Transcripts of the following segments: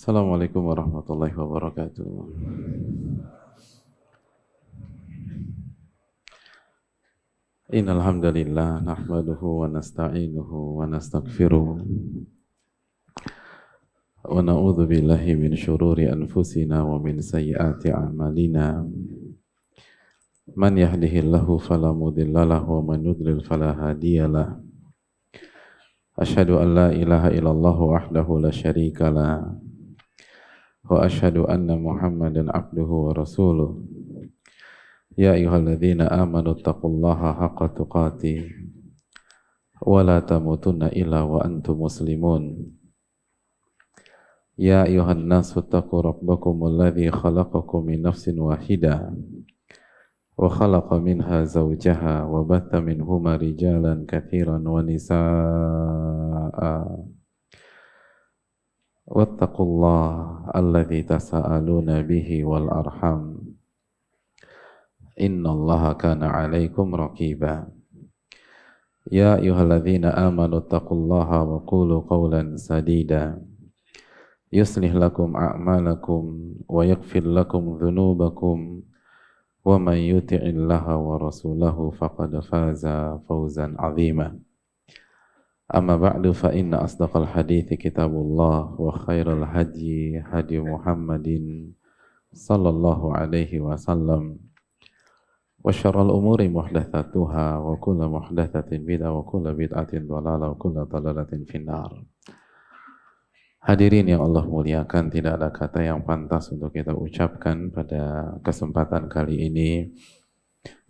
Assalamualaikum warahmatullahi wabarakatuh. Innal hamdalillah nahmaduhu wa nasta'inuhu wa nastaghfiruh wa na'udzu billahi min syururi anfusina wa min sayyiati a'malina. Man yahdihillahu fala mudilla lahu wa man yudlil fala hadiyalah. Asyhadu an la ilaha illallah wahdahu la syarika lah. Wa asyhadu anna Muhammadan abduhu wa rasuluh. Ya ayyuhalladzina amanu taqullaha haqqa tuqatih wa la tamutunna illa wa antum muslimun. Ya ayyuhan nasu taqu rabbakumul ladzi khalaqakum min nafsin wahidah wa khalaqa minha zawjaha wa batha minhuma rijalan katsiran wa nisaa'a. Wattaqullaha alladzi tasaaluna bihi wal arham. Innallaha kana 'alaikum raqiba. Ya ayyuhalladzina amanu taqullaha wa qulu qawlan sadida. Yuslih lakum a'malakum wa yaghfir lakum dhunubakum. Wa man yuti'illaha wa rasulahu faqad faza fawzan 'azima. Amma ba'du fa inna asdaqal hadithi kitabullah wa khairal hadyi hadi Muhammadin sallallahu alaihi wasallam. Wa syarrul umuri muhdatsatuha wa kullu muhdatsatin bid'ah wa kullu bid'atin dhalalah wa kullu dhalalatin finnar. Hadirin yang Allah muliakan, tidak ada kata yang pantas untuk kita ucapkan pada kesempatan kali ini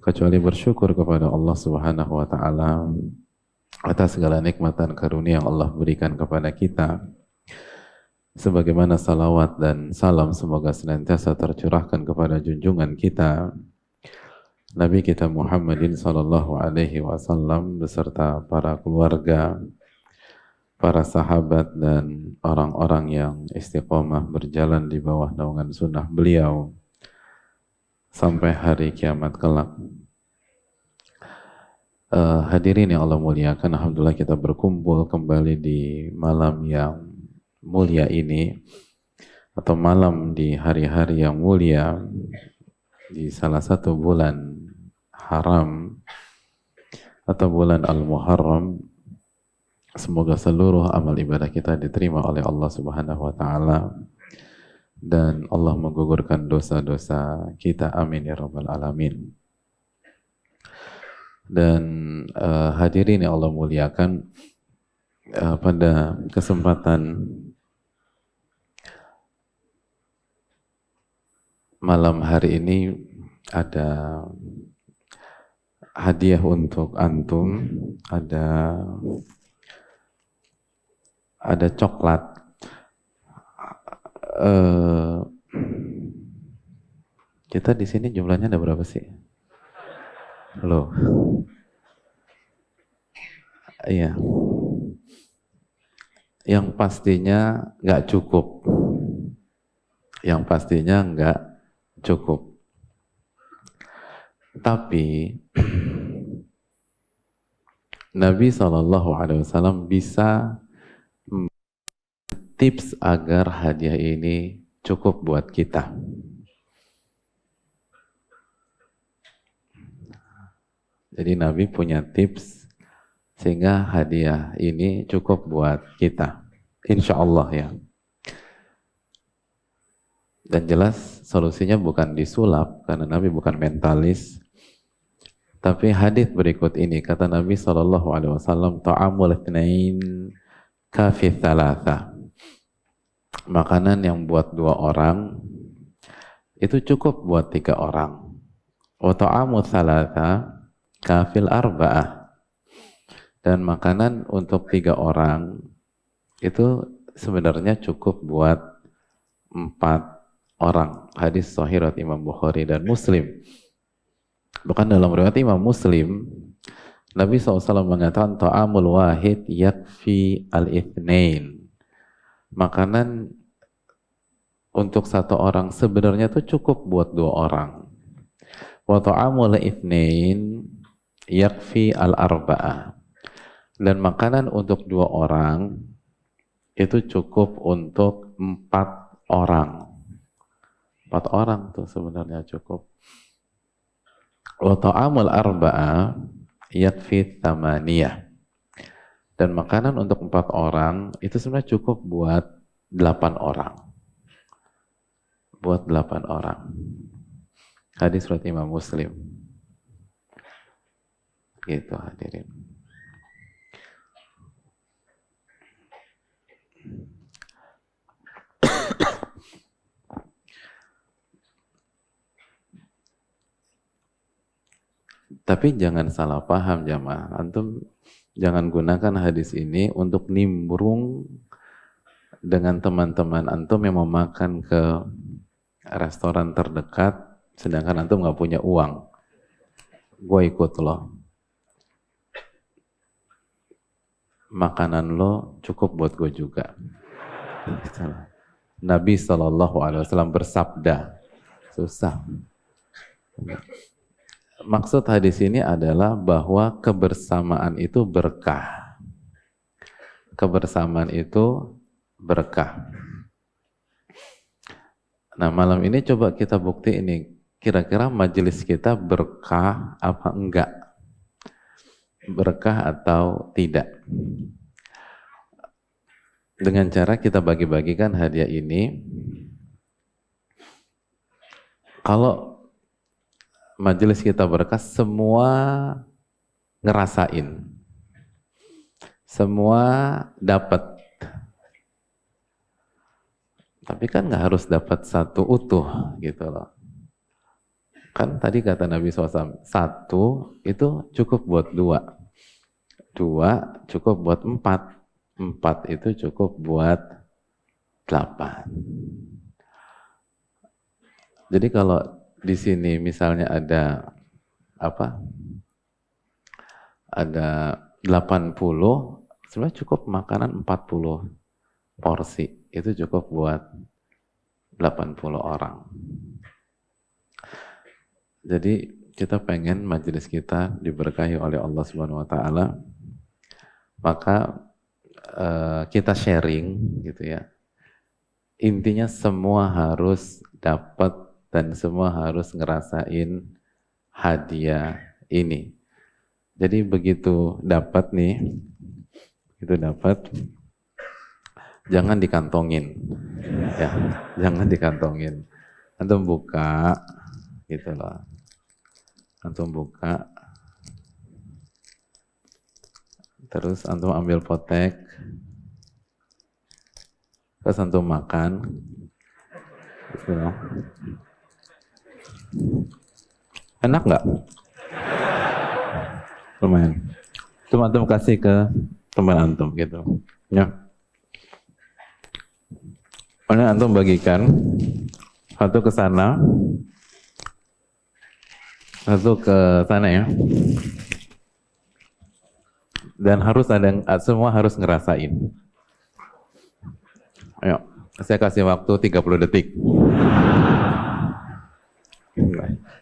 kecuali bersyukur kepada Allah Subhanahu wa taala atas segala nikmatan karunia yang Allah berikan kepada kita. Sebagaimana salawat dan salam semoga senantiasa tercurahkan kepada junjungan kita Nabi kita Muhammadin sallallahu alaihi wasallam beserta para keluarga, para sahabat dan orang-orang yang istiqomah berjalan di bawah naungan sunnah beliau sampai hari kiamat kelak. Hadirin yang Allah muliakan, alhamdulillah kita berkumpul kembali di malam yang mulia ini, atau malam di hari-hari yang mulia di salah satu bulan haram atau bulan Al-Muharram. Semoga seluruh amal ibadah kita diterima oleh Allah Subhanahu wa taala dan Allah menggugurkan dosa-dosa kita, amin ya rabbal alamin. Dan hadirin yang Allah muliakan, pada kesempatan malam hari ini ada hadiah untuk antum, ada coklat. Kita di sini jumlahnya ada berapa sih? Loh. Iya. Yang pastinya nggak cukup. Yang pastinya nggak cukup. Tapi Nabi SAW bisa tips agar hadiah ini cukup buat kita. Jadi Nabi punya tips sehingga hadiah ini cukup buat kita, insya Allah ya. Dan jelas solusinya bukan disulap, karena Nabi bukan mentalis. Tapi hadits berikut ini, kata Nabi SAW, ta'amul itsnain kafi tsalatsa. Makanan yang buat 2 orang itu cukup buat 3 orang. Wa ta'amul tsalatsa kafil arba'ah. Dan makanan untuk 3 orang itu sebenarnya cukup buat 4 orang. Hadis sahih riwayat Imam Bukhari dan Muslim. Bukan dalam riwayat Imam Muslim, Nabi SAW mengatakan ta'amul wahid yakfi al-ithnain. Makanan untuk 1 orang sebenarnya itu cukup buat 2 orang. Wa ta'amul ithnain yakfi al-arba'ah. Dan makanan untuk 2 orang itu cukup untuk 4 orang. 4 orang tuh sebenarnya cukup. Wa ta'amul arba'a yakfi thamaniyah. Dan makanan untuk 4 orang itu sebenarnya cukup buat 8 orang. Buat 8 orang. Hadis riwayat Imam Muslim. Gitu hadirin. Tapi jangan salah paham jamaah. Antum jangan gunakan hadis ini untuk nimbrung dengan teman-teman antum yang mau makan ke restoran terdekat, sedangkan antum nggak punya uang. Gue ikut lo. Makanan lo cukup buat gue juga. Nabi SAW bersabda, susah. Maksud hadis ini adalah bahwa kebersamaan itu berkah. Kebersamaan itu berkah. Nah, malam ini coba kita bukti ini. Kira-kira majelis kita berkah apa enggak? Berkah atau tidak? Dengan cara kita bagi-bagikan hadiah ini. Kalau majelis kita berkah, semua ngerasain, semua dapat. Tapi kan nggak harus dapat satu utuh gitu loh. Kan tadi kata Nabi SAW, 1 itu cukup buat 2, 2 cukup buat 4, 4 itu cukup buat 8. Jadi kalau di sini misalnya ada apa? Ada 80, sebenarnya cukup makanan 40 porsi. Itu cukup buat 80 orang. Jadi kita pengen majelis kita diberkahi oleh Allah Subhanahu wa taala. Maka kita sharing gitu ya. Intinya semua harus dapat dan semua harus ngerasain hadiah ini. Jadi begitu dapat nih, itu dapat, jangan dikantongin, ya, jangan dikantongin. Antum buka, gitu loh. Antum buka, terus antum ambil potek, terus antum makan, gitu loh. Enak nggak? Lumayan. Cuma antum kasih ke teman antum gitu. Ya. Kemudian antum bagikan satu ke sana, satu ke sana ya. Dan harus ada, semua harus ngerasain. Ayo, saya kasih waktu 30 detik.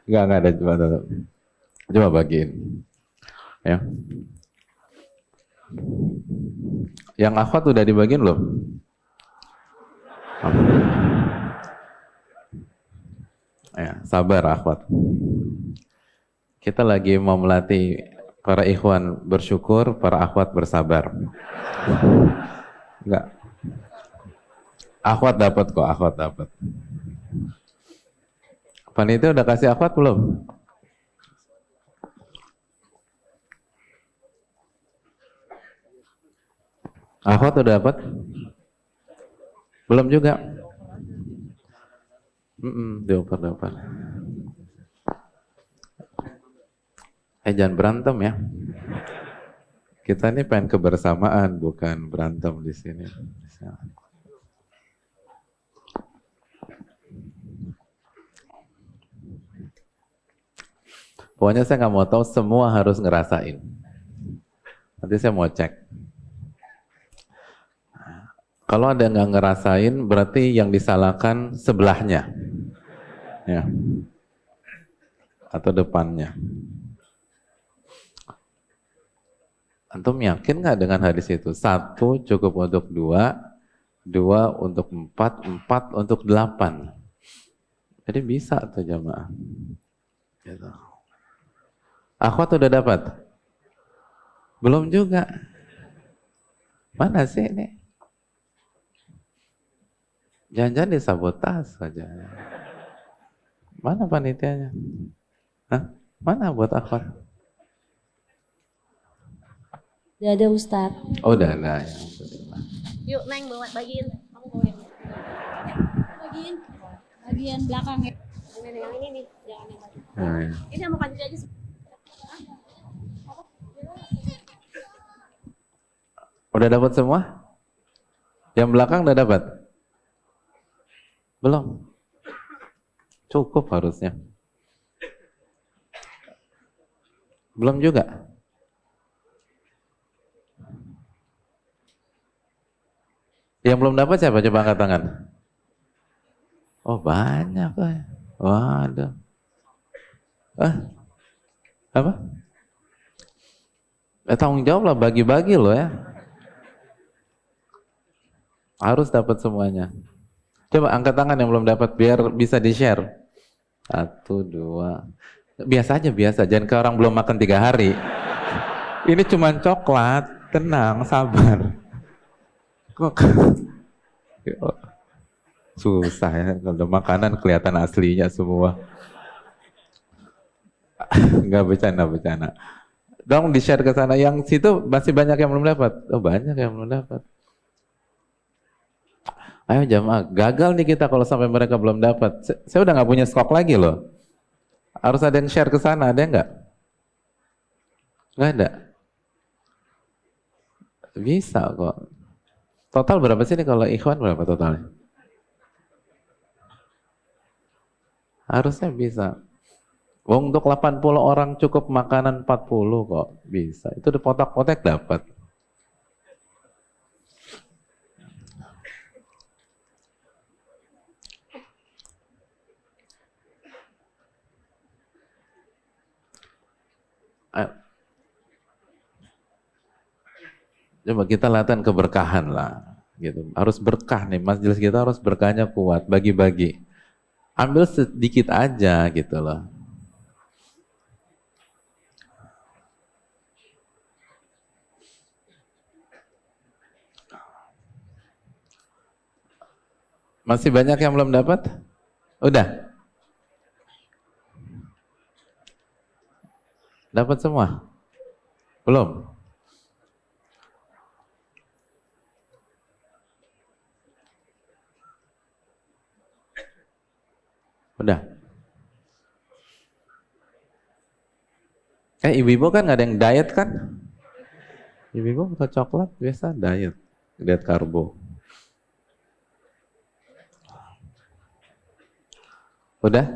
Enggak ada, coba bagiin. Ya. Yang akhwat udah dibagiin belum? Ya, sabar akhwat. Kita lagi mau melatih para ikhwan bersyukur, para akhwat bersabar. Enggak. Akhwat dapat kok, akhwat dapat. Panitia udah kasih akhwat belum? Akhwat udah dapat? Belum juga? Dioper. Jangan berantem ya. Kita ini pengen kebersamaan, bukan berantem di sini. Pokoknya saya nggak mau tahu, semua harus ngerasain. Nanti saya mau cek. Kalau ada nggak ngerasain, berarti yang disalahkan sebelahnya, ya, atau depannya. Antum yakin nggak dengan hadis itu? 1 cukup untuk 2, 2 untuk 4, 4 untuk 8. Jadi bisa tuh jamaah. Gitu. Akhwat udah dapat? Belum juga. Mana sih ini? Jangan-jangan disabotas saja. Mana panitianya? Hah? Mana buat akhwat? Udah ada Ustaz. Oh udah ada. Yuk Neng bagiin. Kamu bawain. Bagian belakang ya. Yang ini nih, jangan yang tadi. Ini sama panci aja. Udah dapat semua? Yang belakang udah dapat? Belum? Cukup harusnya. Belum juga? Yang belum dapat siapa? Coba angkat tangan. Oh banyak. Waduh. Apa? Tanggung jawab lah, bagi-bagi loh ya. Harus dapat semuanya. Coba angkat tangan yang belum dapat biar bisa di-share. 1, 2. Biasa aja, biasa. Jangan ke orang belum makan 3 hari. Ini cuma coklat. Tenang, sabar. Susah ya. Kalau makanan kelihatan aslinya semua. Enggak bercanda. Dong di-share ke sana. Yang situ masih banyak yang belum dapat. Oh banyak yang belum dapat. Ayo jamaah, gagal nih kita kalau sampai mereka belum dapat. Saya udah nggak punya stok lagi loh. Harus ada yang share ke sana, ada nggak? Nggak ada. Bisa kok. Total berapa sih nih kalau ikhwan berapa totalnya? Harusnya bisa. Untuk 80 orang cukup makanan 40 kok bisa. Itu di potak-potak dapat. Coba kita latihan keberkahan lah, gitu. Harus berkah nih, majelis kita harus berkahnya kuat, bagi-bagi. Ambil sedikit aja gitu loh. Masih banyak yang belum dapat? Udah? Dapat semua? Belum? Udah? Ibu-ibu kan nggak ada yang diet kan? Ibu-ibu buka coklat biasa diet karbo. Udah?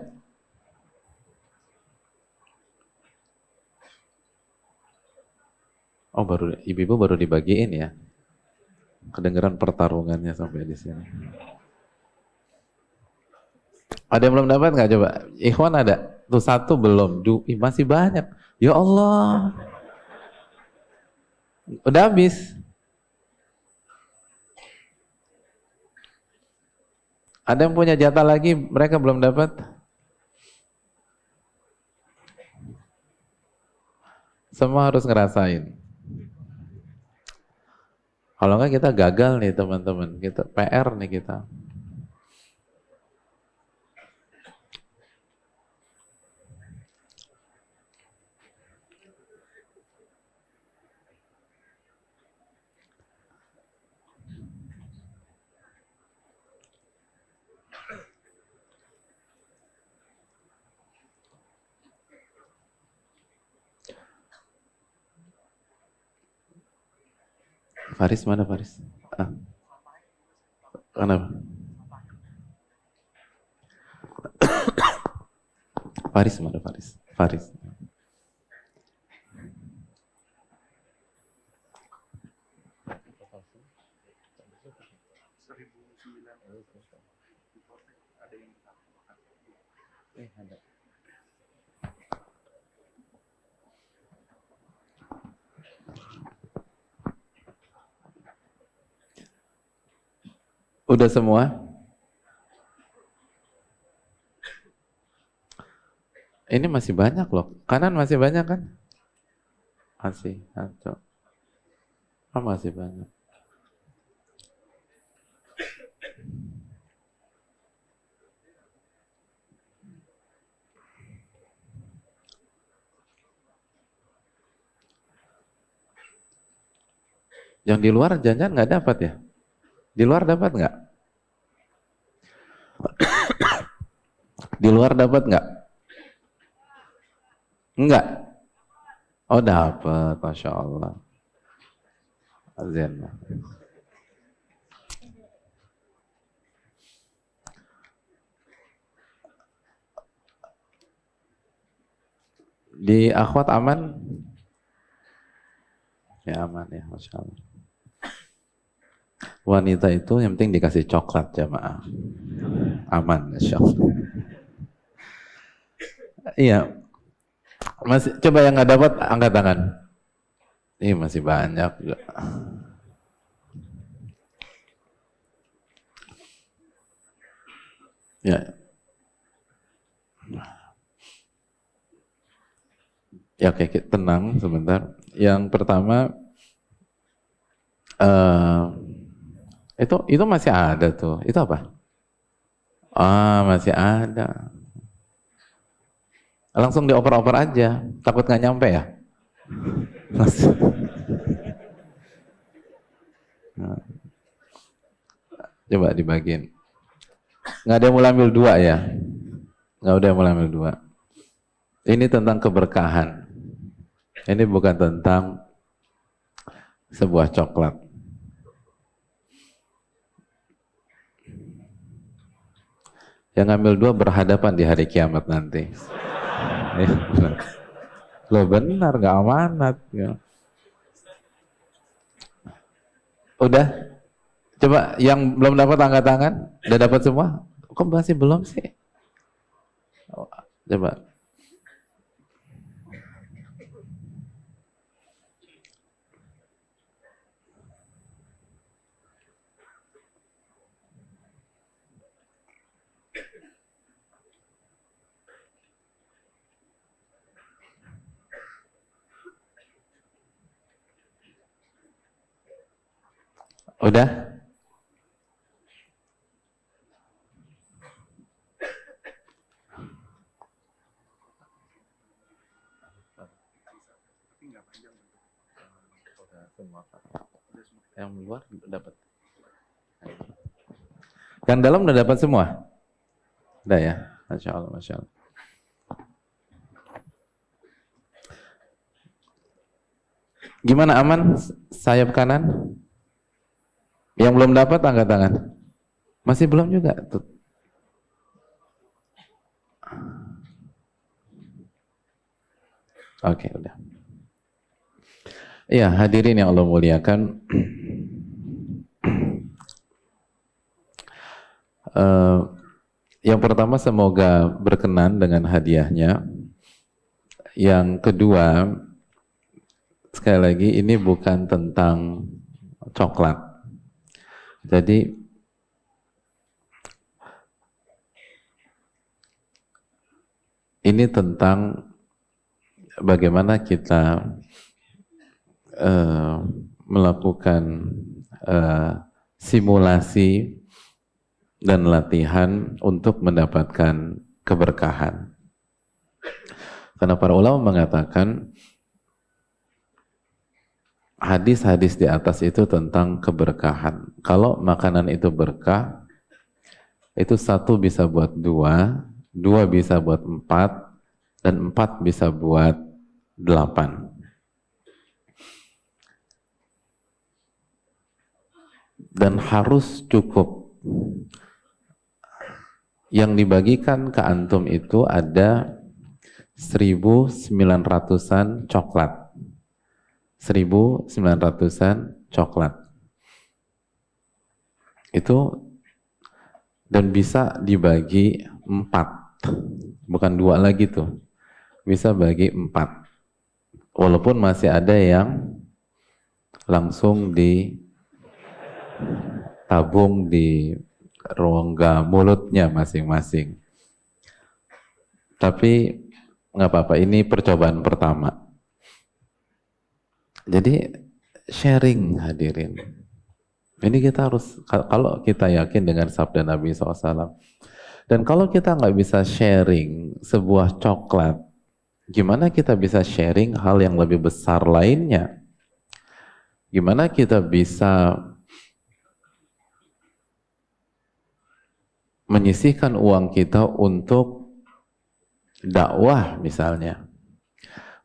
Oh baru, ibu-ibu baru dibagiin ya? Kedengeran pertarungannya sampai di sini. Ada yang belum dapat nggak coba? Ikhwan ada? Tuh 1 belum, masih banyak. Ya Allah. Udah habis. Ada yang punya jatah lagi, mereka belum dapat? Semua harus ngerasain. Kalau enggak kita gagal nih teman-teman, kita PR nih kita. Faris mana Faris? Kenapa? Faris mana Faris? Faris. Ada. Udah semua? Ini masih banyak loh. Kanan masih banyak kan? Masih. Satu. Oh, masih banyak. Yang di luar jangan-jangan nggak dapat ya? Di luar dapat nggak? Di luar dapat nggak? Enggak. Oh dapat, masya Allah. Azan. Di akhwat aman? Ya aman ya, masya Allah. Wanita itu yang penting dikasih coklat jamaah. Aman, insya Allah. Iya. Masih, coba yang nggak dapat angkat tangan. Ini masih banyak juga. Ya. Ya oke, tenang sebentar. Yang pertama itu masih ada tuh. Itu apa? Ah, masih ada. Langsung dioper-oper aja. Takut nggak nyampe ya? Nah, coba dibagiin. Nggak ada yang mulai ambil dua ya? Nggak ada yang mulai ambil dua. Ini tentang keberkahan. Ini bukan tentang sebuah coklat. Yang ngambil dua berhadapan di hari kiamat nanti. Ya, benar. Loh benar, nggak amanat. Ya. Udah? Coba yang belum dapat angkat tangan. Udah dapat semua? Kok masih belum sih? Coba. Udah? Yang luar dapat. Yang dalam udah dapat semua? Udah ya? Masya Allah, Masya Allah. Gimana aman? Sayap kanan? Yang belum dapat angkat tangan. Masih belum juga. Tuh. Oke, udah. Iya, hadirin yang Allah muliakan. Yang pertama semoga berkenan dengan hadiahnya. Yang kedua, sekali lagi ini bukan tentang coklat. Jadi ini tentang bagaimana kita melakukan simulasi dan latihan untuk mendapatkan keberkahan. Karena para ulama mengatakan hadis-hadis di atas itu tentang keberkahan. Kalau makanan itu berkah, itu satu bisa buat dua, dua bisa buat empat, dan empat bisa buat 8. Dan harus cukup. Yang dibagikan ke antum itu ada 1.900-an coklat. 1.900-an coklat. Itu dan bisa dibagi 4. Bukan 2 lagi tuh. Bisa bagi 4. Walaupun masih ada yang langsung ditaruh tabung di rongga mulutnya masing-masing. Tapi nggak apa-apa, ini percobaan pertama. Jadi sharing hadirin. Ini kita harus, kalau kita yakin dengan sabda Nabi SAW, dan kalau kita nggak bisa sharing sebuah coklat, gimana kita bisa sharing hal yang lebih besar lainnya? Gimana kita bisa menyisihkan uang kita untuk dakwah misalnya,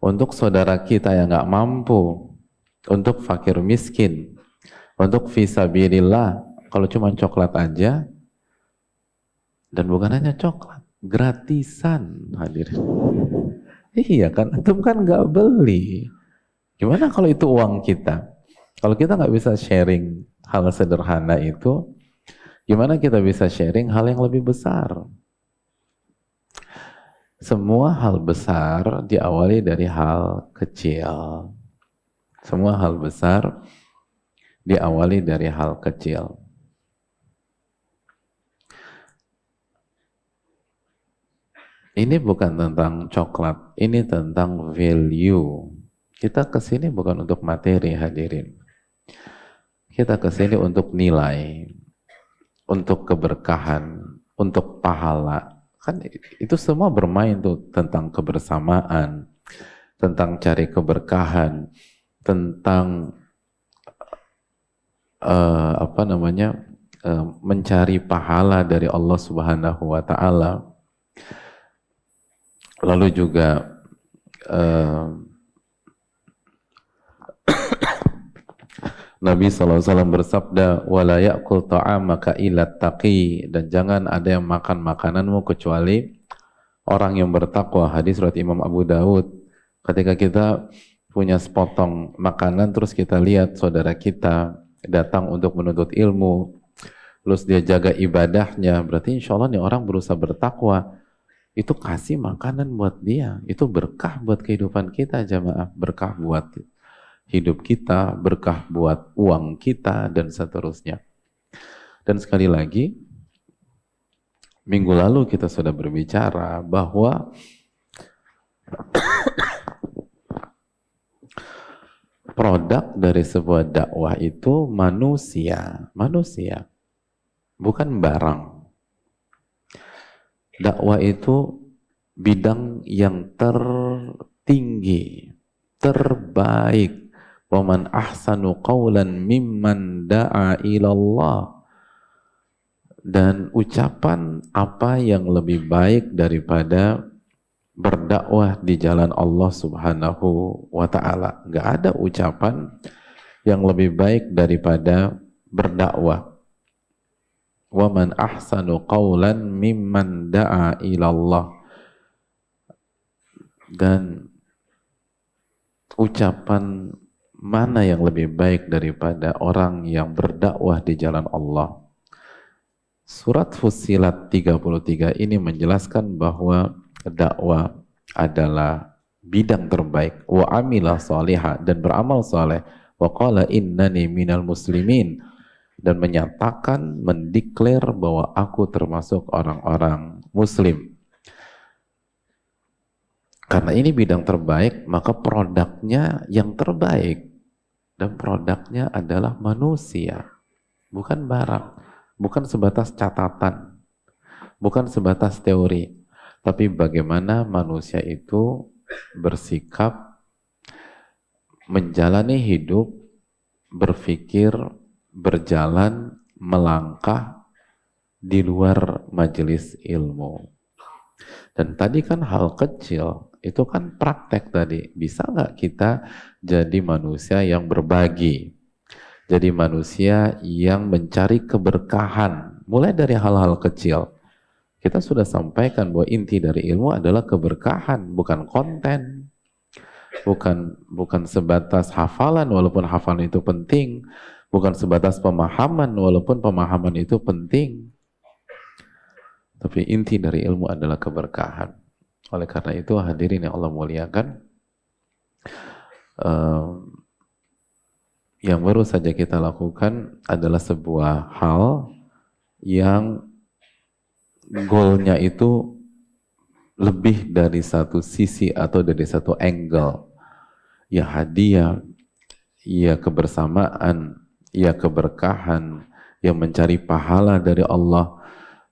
untuk saudara kita yang nggak mampu, untuk fakir miskin, untuk fisabilillah. Kalau cuma coklat aja, dan bukan hanya coklat, gratisan hadirin. Iya kan, antum kan nggak beli. Gimana kalau itu uang kita? Kalau kita nggak bisa sharing hal sederhana itu, gimana kita bisa sharing hal yang lebih besar? Semua hal besar diawali dari hal kecil. Semua hal besar diawali dari hal kecil. Ini bukan tentang coklat, ini tentang value. Kita kesini bukan untuk materi hadirin. Kita kesini untuk nilai, untuk keberkahan, untuk pahala. Kan itu semua bermain tuh tentang kebersamaan, tentang cari keberkahan, tentang mencari pahala dari Allah Subhanahu wa Ta'ala. Lalu juga Nabi SAW bersabda, "Wala ya'kul ta'amaka illa taqi," dan jangan ada yang makan makananmu kecuali orang yang bertakwa. Hadis riwayat Imam Abu Daud. Ketika kita punya sepotong makanan, terus kita lihat saudara kita datang untuk menuntut ilmu, terus dia jaga ibadahnya, berarti insya Allah nih orang berusaha bertakwa. Itu kasih makanan buat dia, itu berkah buat kehidupan kita jamaah, berkah buat hidup kita, berkah buat uang kita, dan seterusnya. Dan sekali lagi, minggu lalu kita sudah berbicara bahwa produk dari sebuah dakwah itu manusia, bukan barang. Dakwah itu bidang yang tertinggi, terbaik. Wa man ahsanu qawlan mimman da'a ilallah. Dan ucapan apa yang lebih baik daripada berdakwah di jalan Allah Subhanahu wa Ta'ala. Nggak ada ucapan yang lebih baik daripada berdakwah. Wa man ahsanu qawlan mimman da'a ilallah. Dan ucapan mana yang lebih baik daripada orang yang berdakwah di jalan Allah. Surat Fussilat 33 ini menjelaskan bahwa dakwah adalah bidang terbaik. Wa amilah salihah, dan beramal saleh. Wa qala innani minal muslimin, dan menyatakan, mendeklar bahwa aku termasuk orang-orang muslim. Karena ini bidang terbaik, maka produknya yang terbaik. Dan produknya adalah manusia, bukan barang, bukan sebatas catatan, bukan sebatas teori, tapi bagaimana manusia itu bersikap, menjalani hidup, berpikir, berjalan, melangkah di luar majelis ilmu. Dan tadi kan hal kecil, itu kan praktek tadi. Bisa nggak kita jadi manusia yang berbagi? Jadi manusia yang mencari keberkahan, mulai dari hal-hal kecil. Kita sudah sampaikan bahwa inti dari ilmu adalah keberkahan, bukan konten. Bukan sebatas hafalan, walaupun hafalan itu penting. Bukan sebatas pemahaman, walaupun pemahaman itu penting. Tapi inti dari ilmu adalah keberkahan. Oleh karena itu hadirin yang Allah muliakan, yang baru saja kita lakukan adalah sebuah hal yang goalnya itu lebih dari satu sisi atau dari satu angle. Ya hadiah, ya kebersamaan, ya keberkahan, ya mencari pahala dari Allah,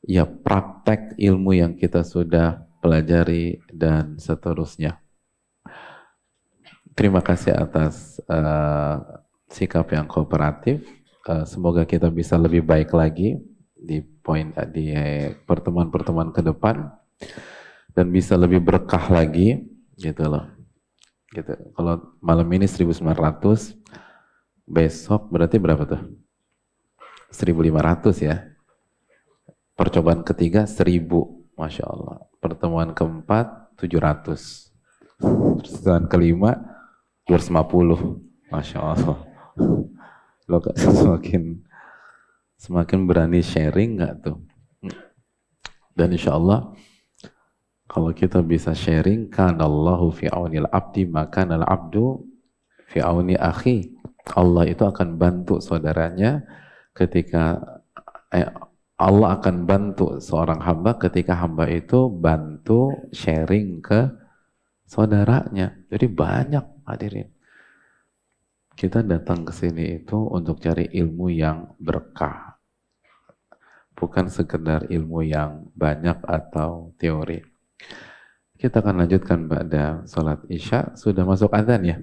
ya praktek ilmu yang kita sudah pelajari, dan seterusnya. Terima kasih atas sikap yang kooperatif. Semoga kita bisa lebih baik lagi di pertemuan-pertemuan ke depan dan bisa lebih berkah lagi, gitu loh. Gitu. Kalau malam ini 1900, besok berarti berapa tuh? 1500 ya. Percobaan ketiga 1000, Masya Allah. Pertemuan keempat 700. Pertemuan kelima 250, Masya Allah. Lo semakin berani sharing nggak tuh? Dan insya Allah kalau kita bisa sharing, kanallahu fi aunil abdi maka nal abdu fi auni akhi. Allah itu akan bantu saudaranya ketika Allah akan bantu seorang hamba ketika hamba itu bantu sharing ke saudaranya. Jadi banyak hadirin. Kita datang ke sini itu untuk cari ilmu yang berkah. Bukan sekedar ilmu yang banyak atau teori. Kita akan lanjutkan pada sholat Isya. Sudah masuk azan ya?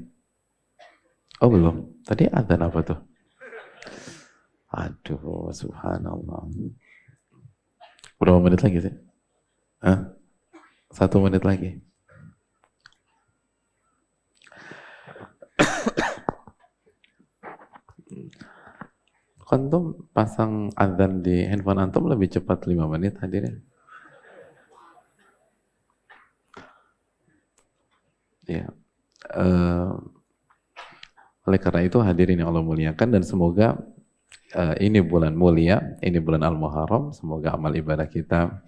Oh belum? Tadi azan apa tuh? Aduh, subhanallah. Berapa menit lagi sih? Hah? 1 menit lagi. Antum pasang azan di handphone antum lebih cepat 5 menit hadirin. Ya. Oleh karena itu hadirin yang Allah muliakan, dan semoga ini bulan mulia, ini bulan Al-Muharram, semoga amal ibadah kita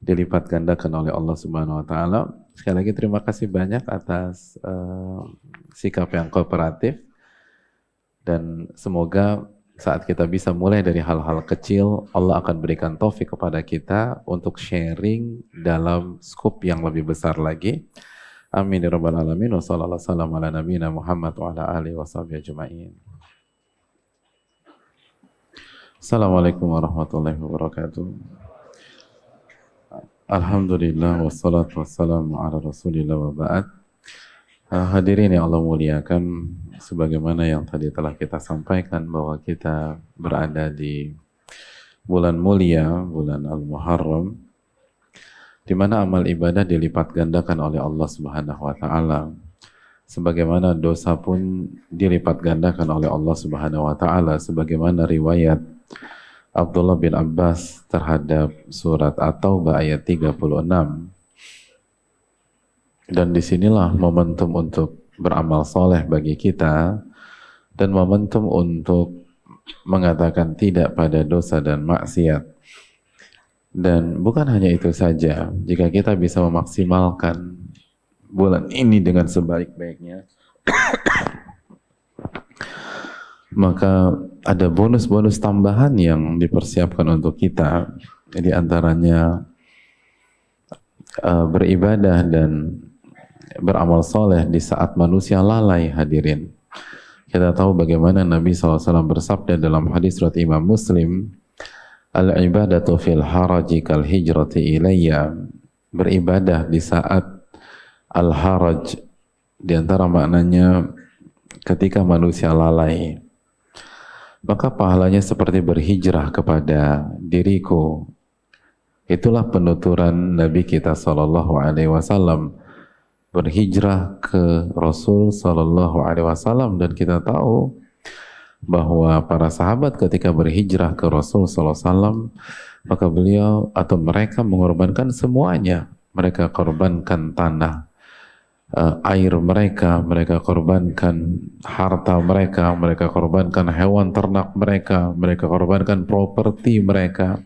dilipat gandakan oleh Allah Subhanahu wa taala. Sekali lagi terima kasih banyak atas sikap yang kooperatif, dan semoga saat kita bisa mulai dari hal-hal kecil, Allah akan berikan taufik kepada kita untuk sharing dalam skop yang lebih besar lagi. Amin ya rabbal alamin. Wa sallallahu wasallam ala nabiyina Muhammad wa ala alihi washabihi ajma'in. Assalamualaikum warahmatullahi wabarakatuh. Alhamdulillah wassalatu wassalamu ala Rasulillah wa ba'd. Hadirin yang Allah muliakan, sebagaimana yang tadi telah kita sampaikan bahwa kita berada di bulan mulia, bulan Al-Muharram, di mana amal ibadah dilipat gandakan oleh Allah Subhanahu wa taala. Sebagaimana dosa pun dilipat gandakan oleh Allah Subhanahu wa taala, sebagaimana riwayat Abdullah bin Abbas terhadap surat At-Taubah ayat 36. Dan disinilah momentum untuk beramal soleh bagi kita, dan momentum untuk mengatakan tidak pada dosa dan maksiat. Dan bukan hanya itu saja, jika kita bisa memaksimalkan bulan ini dengan sebaik-baiknya, maka ada bonus-bonus tambahan yang dipersiapkan untuk kita. Jadi antaranya beribadah dan beramal soleh di saat manusia lalai, hadirin. Kita tahu bagaimana Nabi SAW bersabda dalam hadis riwayat Imam Muslim, al-ibadatu fil haraji kal hijrati ilayya. Beribadah di saat al-haraj, di antara maknanya ketika manusia lalai, maka pahalanya seperti berhijrah kepada diriku. Itulah penuturan Nabi kita SAW, berhijrah ke Rasul Sallallahu Alaihi Wasallam. Dan kita tahu bahwa para sahabat ketika berhijrah ke Rasul Sallallahu Alaihi Wasallam, maka beliau atau mereka mengorbankan semuanya. Mereka korbankan tanah, air mereka, mereka korbankan harta mereka, mereka korbankan hewan ternak mereka, mereka korbankan properti mereka,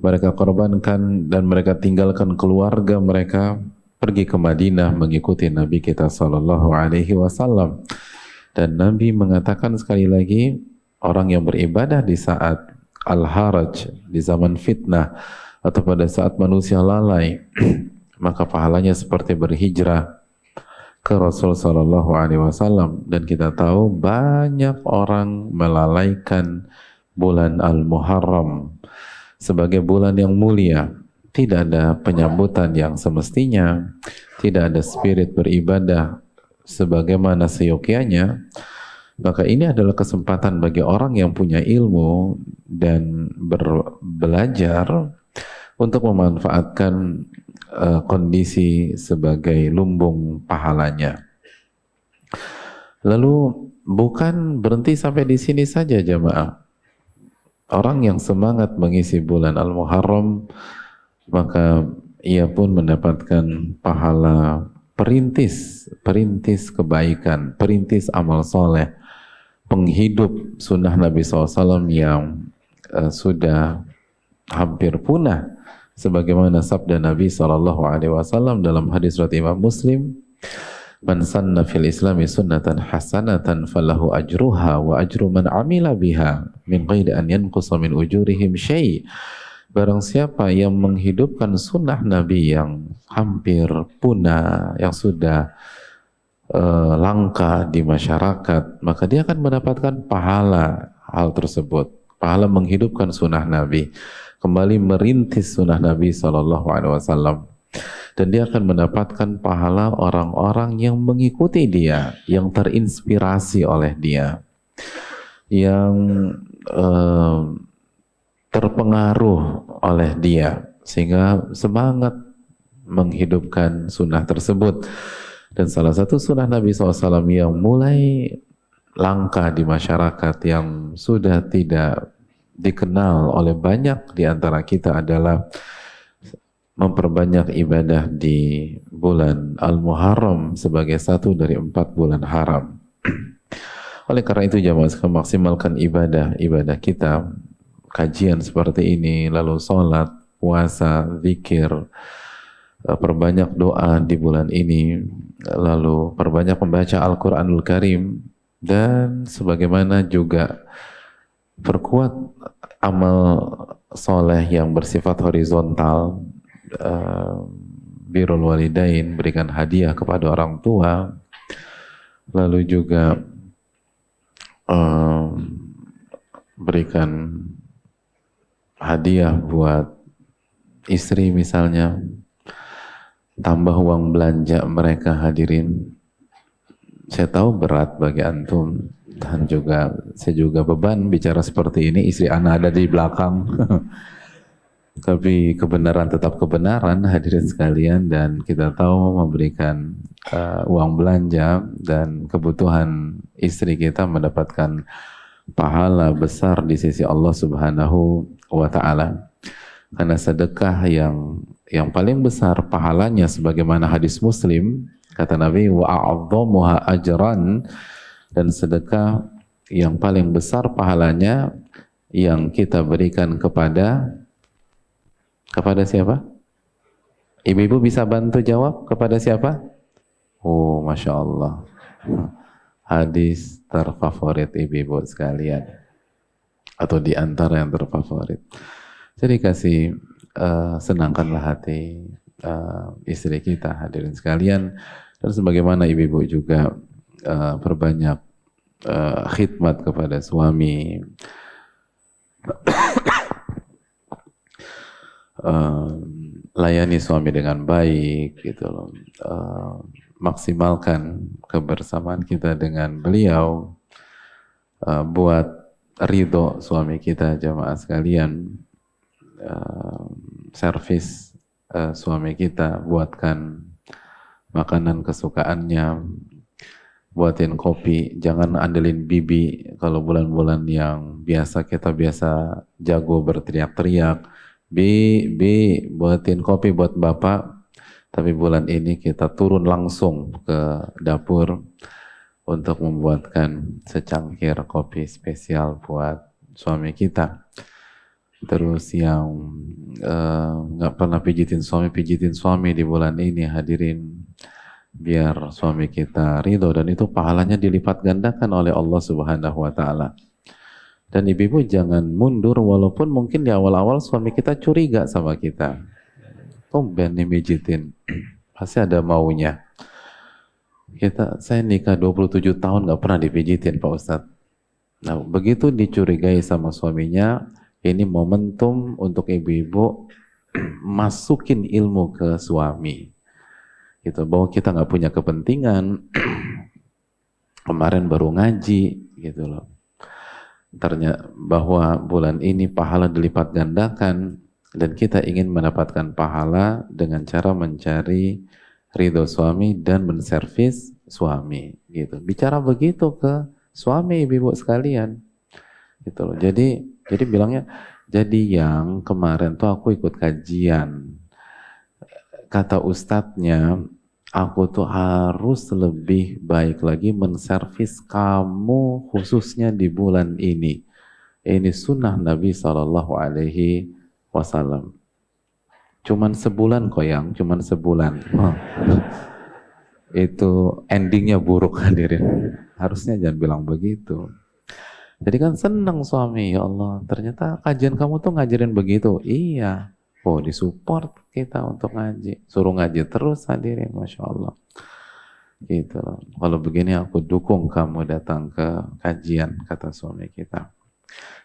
mereka korbankan dan mereka tinggalkan keluarga mereka, pergi ke Madinah mengikuti Nabi kita Sallallahu Alaihi Wasallam. Dan Nabi mengatakan sekali lagi, orang yang beribadah di saat al-haraj, di zaman fitnah, atau pada saat manusia lalai, maka pahalanya seperti berhijrah ke Rasul Sallallahu Alaihi Wasallam. Dan kita tahu banyak orang melalaikan bulan Al-Muharram sebagai bulan yang mulia. Tidak ada penyambutan yang semestinya, tidak ada spirit beribadah sebagaimana seyogyanya. Maka ini adalah kesempatan bagi orang yang punya ilmu dan belajar untuk memanfaatkan kondisi sebagai lumbung pahalanya. Lalu bukan berhenti sampai di sini saja jamaah. Orang yang semangat mengisi bulan Al-Muharram, maka ia pun mendapatkan pahala perintis kebaikan, perintis amal soleh, penghidup sunnah Nabi SAW yang sudah hampir punah, sebagaimana sabda Nabi SAW dalam hadis riwayat Imam Muslim, "Man sanna fil Islami sunnatan hasanatan falahu ajruha wa ajru man amila biha min ghairi an yanqusa min ujurihim syai'." Barang siapa yang menghidupkan sunnah Nabi yang hampir punah, yang sudah langka di masyarakat, maka dia akan mendapatkan pahala hal tersebut, pahala menghidupkan sunnah Nabi, kembali merintis sunnah Nabi SAW, dan dia akan mendapatkan pahala orang-orang yang mengikuti dia, yang terinspirasi oleh dia, yang terpengaruh oleh dia, sehingga semangat menghidupkan sunnah tersebut. Dan salah satu sunnah Nabi SAW yang mulai langka di masyarakat, yang sudah tidak dikenal oleh banyak di antara kita, adalah memperbanyak ibadah di bulan Al-Muharram sebagai satu dari 4 bulan haram. Oleh karena itu jamaah sekalian, maksimalkan ibadah kita, kajian seperti ini, lalu sholat, puasa, zikir, perbanyak doa di bulan ini, lalu perbanyak membaca Al-Quranul Karim, dan sebagaimana juga perkuat amal soleh yang bersifat horizontal, birrul walidain, berikan hadiah kepada orang tua, lalu juga berikan hadiah buat istri misalnya, tambah uang belanja mereka. Hadirin, saya tahu berat bagi antum, dan juga saya juga beban bicara seperti ini, istri anak ada di belakang. Tapi kebenaran tetap kebenaran hadirin sekalian, dan kita tahu memberikan uang belanja dan kebutuhan istri kita mendapatkan pahala besar di sisi Allah Subhanahu wa Ta'ala. Karena sedekah yang paling besar pahalanya, sebagaimana hadis Muslim, kata Nabi, wa a'dhamuha ajran, dan sedekah yang paling besar pahalanya yang kita berikan kepada siapa? Ibu-ibu bisa bantu jawab, kepada siapa? Oh, Masya Allah, hadis terfavorit ibu-ibu sekalian, atau di antara yang terfavorit. Jadi kasih senangkanlah hati istri kita hadirin sekalian, dan sebagaimana ibu-ibu juga perbanyak khidmat kepada suami, layani suami dengan baik gitu loh, maksimalkan kebersamaan kita dengan beliau, buat ridho suami kita jamaah sekalian, servis suami kita, buatkan makanan kesukaannya, buatin kopi, jangan andelin bibi. Kalau bulan-bulan yang kita biasa jago berteriak-teriak, bi, buatin kopi buat bapak, tapi bulan ini kita turun langsung ke dapur untuk membuatkan secangkir kopi spesial buat suami kita. Terus yang nggak pernah pijitin suami di bulan ini hadirin, biar suami kita ridho, dan itu pahalanya dilipat gandakan oleh Allah Subhanahu wa taala. Dan ibu-ibu jangan mundur walaupun mungkin di awal-awal suami kita curiga sama kita. Tumben nih mijitin. Pasti ada maunya. Saya nikah 27 tahun gak pernah dipijitin Pak Ustadz. Nah, begitu dicurigai sama suaminya, ini momentum untuk ibu-ibu masukin ilmu ke suami. Gitu, bahwa kita nggak punya kepentingan. Kemarin baru ngaji, gitu loh. Ternyata bahwa bulan ini pahala dilipat gandakan, dan kita ingin mendapatkan pahala dengan cara mencari ridho suami dan menservis suami, gitu. Bicara begitu ke suami, ibu-ibu sekalian, gitu loh. Jadi bilangnya, jadi yang kemarin tuh aku ikut kajian, kata ustadznya, aku tuh harus lebih baik lagi menservis kamu khususnya di bulan ini. Ini sunnah Nabi SAW. Cuman sebulan kok yang, cuman sebulan. Oh. Itu endingnya buruk hadirin. Harusnya jangan bilang begitu. Jadi kan senang suami, ya Allah, ternyata kajian kamu tuh ngajarin begitu. Iya. Oh, disupport kita untuk ngaji. Suruh ngaji terus hadirin, Masya Allah. Gitu loh. Kalau begini aku dukung kamu datang ke kajian, kata suami kita.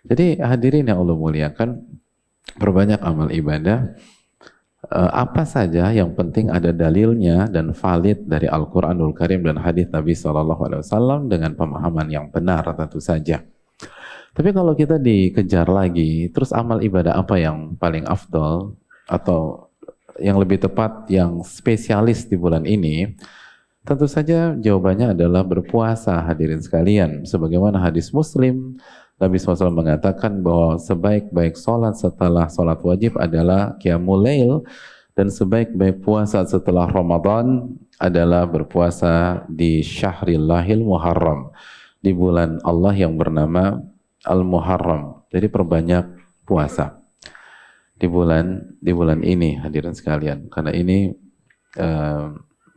Jadi hadirin yang Allah muliakan, perbanyak amal ibadah. Apa saja yang penting ada dalilnya dan valid dari Al-Quranul Karim dan hadis Nabi SAW dengan pemahaman yang benar tentu saja. Tapi kalau kita dikejar lagi, terus amal ibadah apa yang paling afdol atau yang lebih tepat, yang spesialis di bulan ini? Tentu saja jawabannya adalah berpuasa, hadirin sekalian. Sebagaimana hadis Muslim, Nabi SAW mengatakan bahwa sebaik-baik sholat setelah sholat wajib adalah qiyamul lail, dan sebaik-baik puasa setelah Ramadan adalah berpuasa di Syahrillahil Muharram, di bulan Allah yang bernama Al-Muharram. Jadi perbanyak puasa di bulan ini, hadirin sekalian, karena ini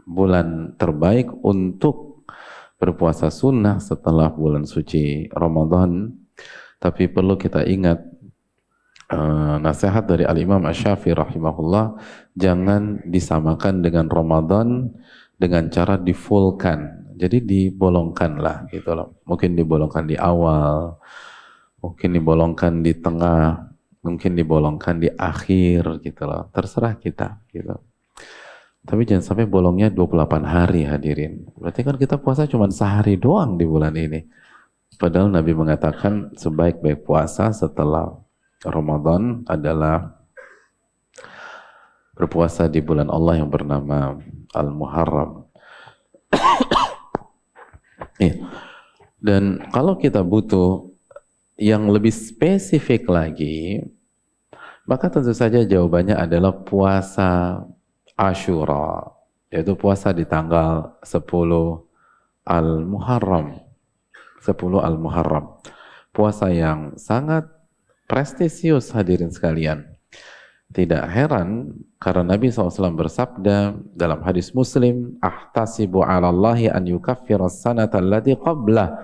bulan terbaik untuk berpuasa sunnah setelah bulan suci Ramadan. Tapi perlu kita ingat nasihat dari Al-Imam Asy-Syafi'i rahimahullah, jangan disamakan dengan Ramadan dengan cara difullkan. Jadi dibolongkan lah gitu loh. Mungkin dibolongkan di awal, mungkin dibolongkan di tengah, mungkin dibolongkan di akhir gitu loh. Terserah kita gitu. Tapi jangan sampai bolongnya 28 hari hadirin. Berarti kan kita puasa cuma sehari doang di bulan ini. Padahal Nabi mengatakan sebaik-baik puasa setelah Ramadan adalah berpuasa di bulan Allah yang bernama Al-Muharram. Dan kalau kita butuh yang lebih spesifik lagi, maka tentu saja jawabannya adalah puasa Ashura, yaitu puasa di tanggal 10 Al-Muharram. 10 Al-Muharram. Puasa yang sangat prestisius hadirin sekalian. Tidak heran karena Nabi SAW bersabda dalam hadis Muslim, "Ahtasibu 'ala Allahi an yukaffira as-sanata allati qablah."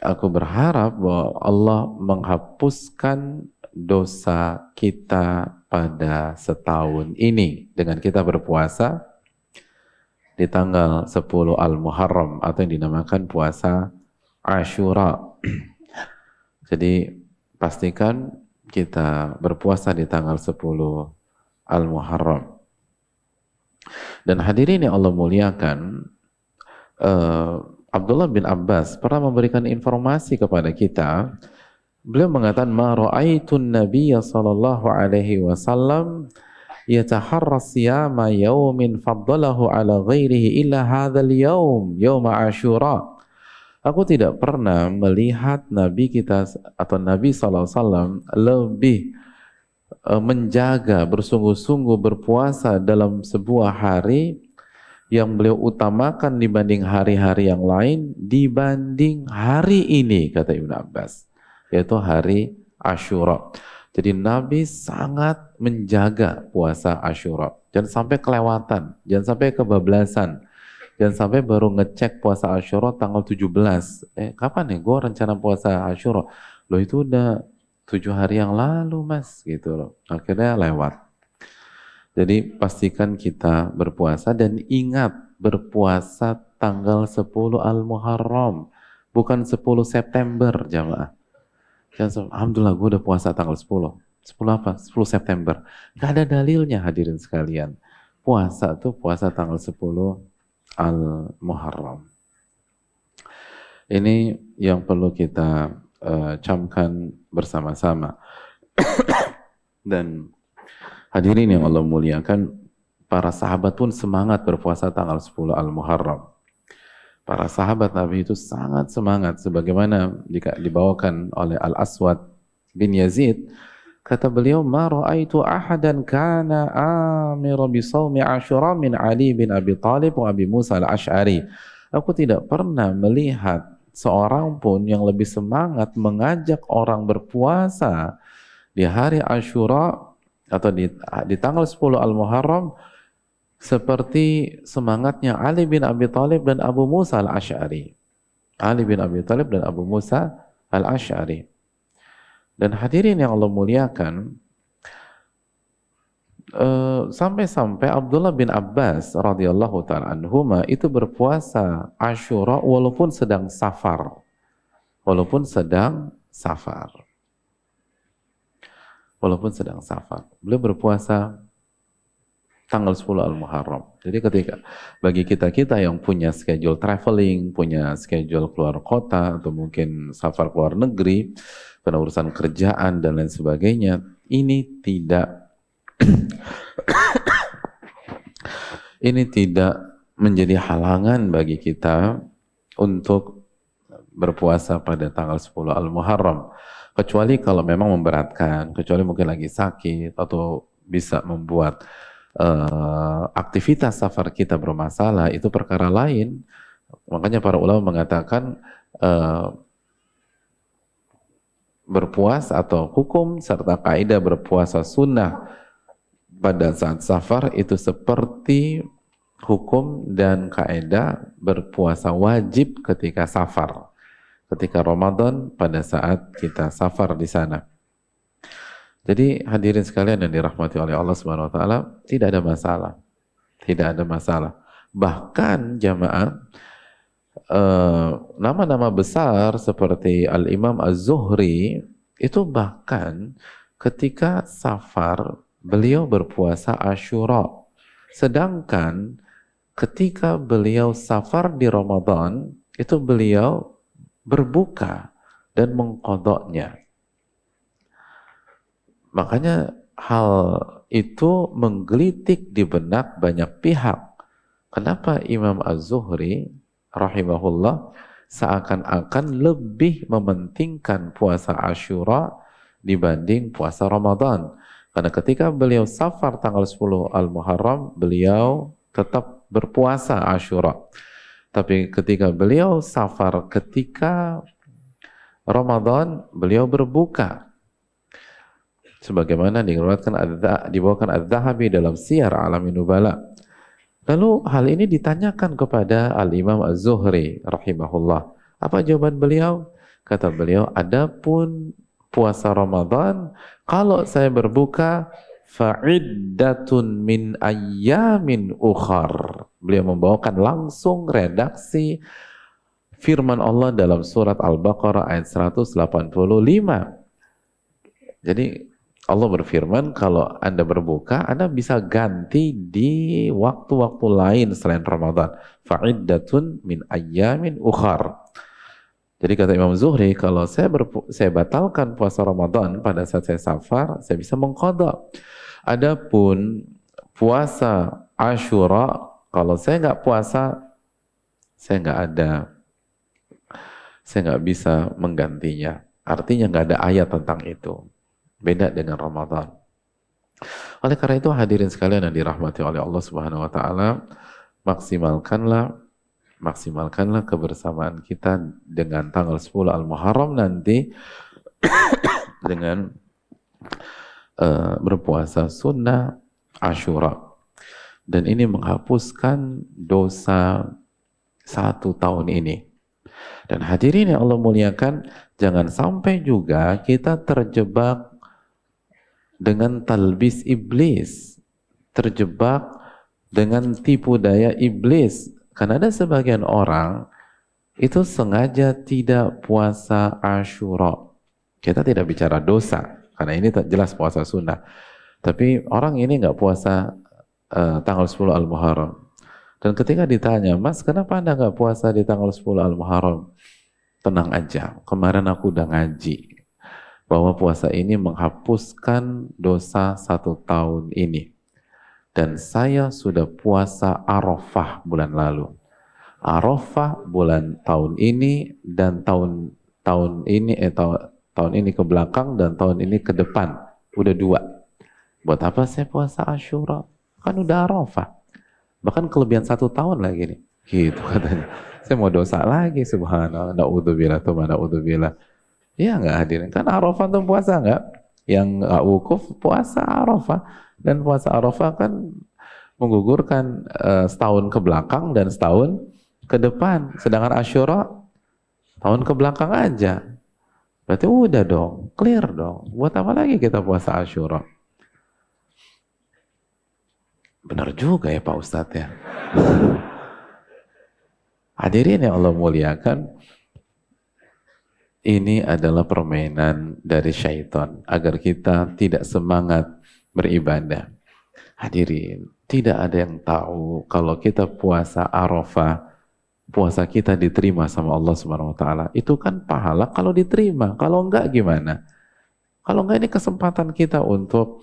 Aku berharap bahwa Allah menghapuskan dosa kita pada setahun ini dengan kita berpuasa di tanggal 10 Al-Muharram atau yang dinamakan puasa Ashura. Jadi pastikan kita berpuasa di tanggal 10 Al-Muharram. Dan hadirin yang Allah muliakan, Abdullah bin Abbas pernah memberikan informasi kepada kita. Beliau mengatakan, "Ma ra'aitun Nabiyya sallallahu alaihi wasallam yataharra siyama yaumin faddalahu ala ghairihi illa hadzal yaum, yaum Asyura." Aku tidak pernah melihat Nabi kita atau Nabi SAW lebih menjaga, bersungguh-sungguh berpuasa dalam sebuah hari yang beliau utamakan dibanding hari-hari yang lain, dibanding hari ini, kata Ibnu Abbas, yaitu hari Asyura. Jadi Nabi sangat menjaga puasa Asyura. Jangan sampai kelewatan, jangan sampai kebablasan. Jangan sampai baru ngecek puasa Asyura tanggal 17. Kapan nih gue rencana puasa Asyura? Loh itu udah 7 hari yang lalu mas, gitu loh. Akhirnya lewat. Jadi pastikan kita berpuasa dan ingat berpuasa tanggal 10 Al-Muharram, bukan 10 September jamaah. Alhamdulillah gue udah puasa tanggal 10. 10 apa? 10 September. Gak ada dalilnya hadirin sekalian. Puasa tuh puasa tanggal 10 Al-Muharram. Ini yang perlu kita camkan bersama-sama. Dan hadirin yang Allah muliakan, para sahabat pun semangat berpuasa tanggal 10 Al-Muharram. Para sahabat Nabi itu sangat semangat, sebagaimana dibawakan oleh Al-Aswad bin Yazid. Kata beliau, "Ma ra'aitu ahadan kana amira bi shaumi Asyura min Ali bin Abi Thalib wa Abi Musa al-Asy'ari." Aku tidak pernah melihat seorang pun yang lebih semangat mengajak orang berpuasa di hari Asyura atau di tanggal 10 Al-Muharram seperti semangatnya Ali bin Abi Thalib dan Abu Musa al-Asy'ari. Ali bin Abi Thalib dan Abu Musa al-Asy'ari. Dan hadirin yang Allah muliakan, sampai-sampai Abdullah bin Abbas radhiyallahu ta'ala anhuma itu berpuasa Asyura walaupun sedang safar. Walaupun sedang safar. Walaupun sedang safar. Beliau berpuasa tanggal 10 Al-Muharram. Jadi ketika bagi kita-kita yang punya schedule traveling, punya schedule keluar kota, atau mungkin safar keluar negeri, karena urusan kerjaan dan lain sebagainya, ini tidak ini tidak menjadi halangan bagi kita untuk berpuasa pada tanggal 10 Al-Muharram. Kecuali kalau memang memberatkan, kecuali mungkin lagi sakit, atau bisa membuat aktivitas safar kita bermasalah, itu perkara lain. Makanya para ulama mengatakan berpuasa atau hukum serta kaidah berpuasa sunnah pada saat safar itu seperti hukum dan kaidah berpuasa wajib ketika safar, ketika Ramadan pada saat kita safar di sana. Jadi hadirin sekalian yang dirahmati oleh Allah Subhanahu wa taala, tidak ada masalah. Tidak ada masalah. Bahkan jamaah nama-nama besar seperti Al-Imam Az-Zuhri itu bahkan ketika safar beliau berpuasa Asyura. Sedangkan ketika beliau safar di Ramadan itu beliau berbuka dan mengqadanya. Makanya hal itu menggelitik di benak banyak pihak. Kenapa Imam Az-Zuhri rahimahullah seakan-akan lebih mementingkan puasa Asyura dibanding puasa Ramadan? Karena ketika beliau safar tanggal 10 Al-Muharram, beliau tetap berpuasa Asyura. Tapi ketika beliau safar ketika Ramadan, beliau berbuka. Sebagaimana dibawakan Az-Zahabi dalam Siyar A'lamin Nubala. Lalu hal ini ditanyakan kepada Al-Imam Az-Zuhri rahimahullah. Apa jawaban beliau? Kata beliau, adapun puasa Ramadan, kalau saya berbuka, fa'iddatun min ayyamin ukhar. Beliau membawakan langsung redaksi firman Allah dalam surat Al-Baqarah ayat 185. Jadi Allah berfirman, kalau Anda berbuka, Anda bisa ganti di waktu-waktu lain selain Ramadan. Fa'iddatun min ayyamin ukhar. Jadi kata Imam Zuhri, kalau saya batalkan puasa Ramadan pada saat saya safar, saya bisa mengqadha. Adapun puasa Asyura, kalau saya nggak puasa, saya nggak bisa menggantinya. Artinya nggak ada ayat tentang itu. Beda dengan Ramadan. Oleh karena itu hadirin sekalian yang dirahmati oleh Allah Subhanahu wa taala, maksimalkanlah kebersamaan kita dengan tanggal 10 Al-Muharram nanti dengan berpuasa sunnah Asyura, dan ini menghapuskan dosa 1 tahun ini. Dan hadirin yang Allah muliakan, jangan sampai juga kita terjebak dengan talbis iblis, terjebak dengan tipu daya iblis. Karena ada sebagian orang itu sengaja tidak puasa Asyura. Kita tidak bicara dosa, karena ini jelas puasa sunnah. Tapi orang ini nggak puasa tanggal 10 Al-Muharram. Dan ketika ditanya, Mas, kenapa Anda nggak puasa di tanggal 10 Al-Muharram? Tenang aja, kemarin aku udah ngaji bahwa puasa ini menghapuskan dosa 1 tahun ini. Dan saya sudah puasa Arafah bulan lalu. Arafah bulan tahun ini dan tahun ini ke belakang dan tahun ini ke depan. Udah 2. Buat apa saya puasa Asyura? Kan udah Arafah. Bahkan kelebihan 1 tahun lagi nih. Gitu katanya. Saya mau dosa lagi, subhanallah. Na'udzubillah, na'udzubillah. Iya nggak hadirin? Kan Arafah tuh puasa nggak? Yang nggak wukuf puasa Arafah. Dan puasa Arafah kan menggugurkan setahun ke belakang dan setahun ke depan. Sedangkan Asyura tahun ke belakang aja. Berarti udah dong, clear dong. Buat apa lagi kita puasa Asyura? Benar juga ya Pak Ustadz ya. Hadirin yang Allah muliakan, ini adalah permainan dari syaitan agar kita tidak semangat beribadah. Hadirin, tidak ada yang tahu kalau kita puasa Arafah, puasa kita diterima sama Allah Subhanahu wa taala. Itu kan pahala kalau diterima. Kalau enggak gimana? Kalau enggak, ini kesempatan kita untuk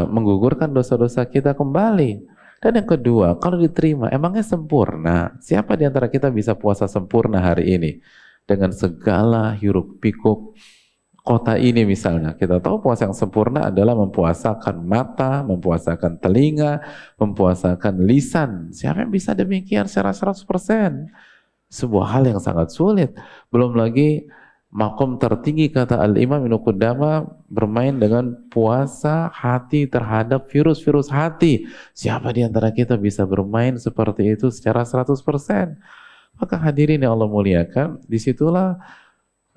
menggugurkan dosa-dosa kita kembali. Dan yang kedua, kalau diterima, emangnya sempurna? Siapa di antara kita bisa puasa sempurna hari ini? Dengan segala hiruk pikuk kota ini misalnya. Kita tahu puasa yang sempurna adalah mempuasakan mata, mempuasakan telinga, mempuasakan lisan. Siapa yang bisa demikian secara 100%? Sebuah hal yang sangat sulit. Belum lagi makom tertinggi, kata Al-Imam Ibnu Qudamah, bermain dengan puasa hati terhadap virus-virus hati. Siapa di antara kita bisa bermain seperti itu secara 100%? Maka hadirin yang Allah muliakan, disitulah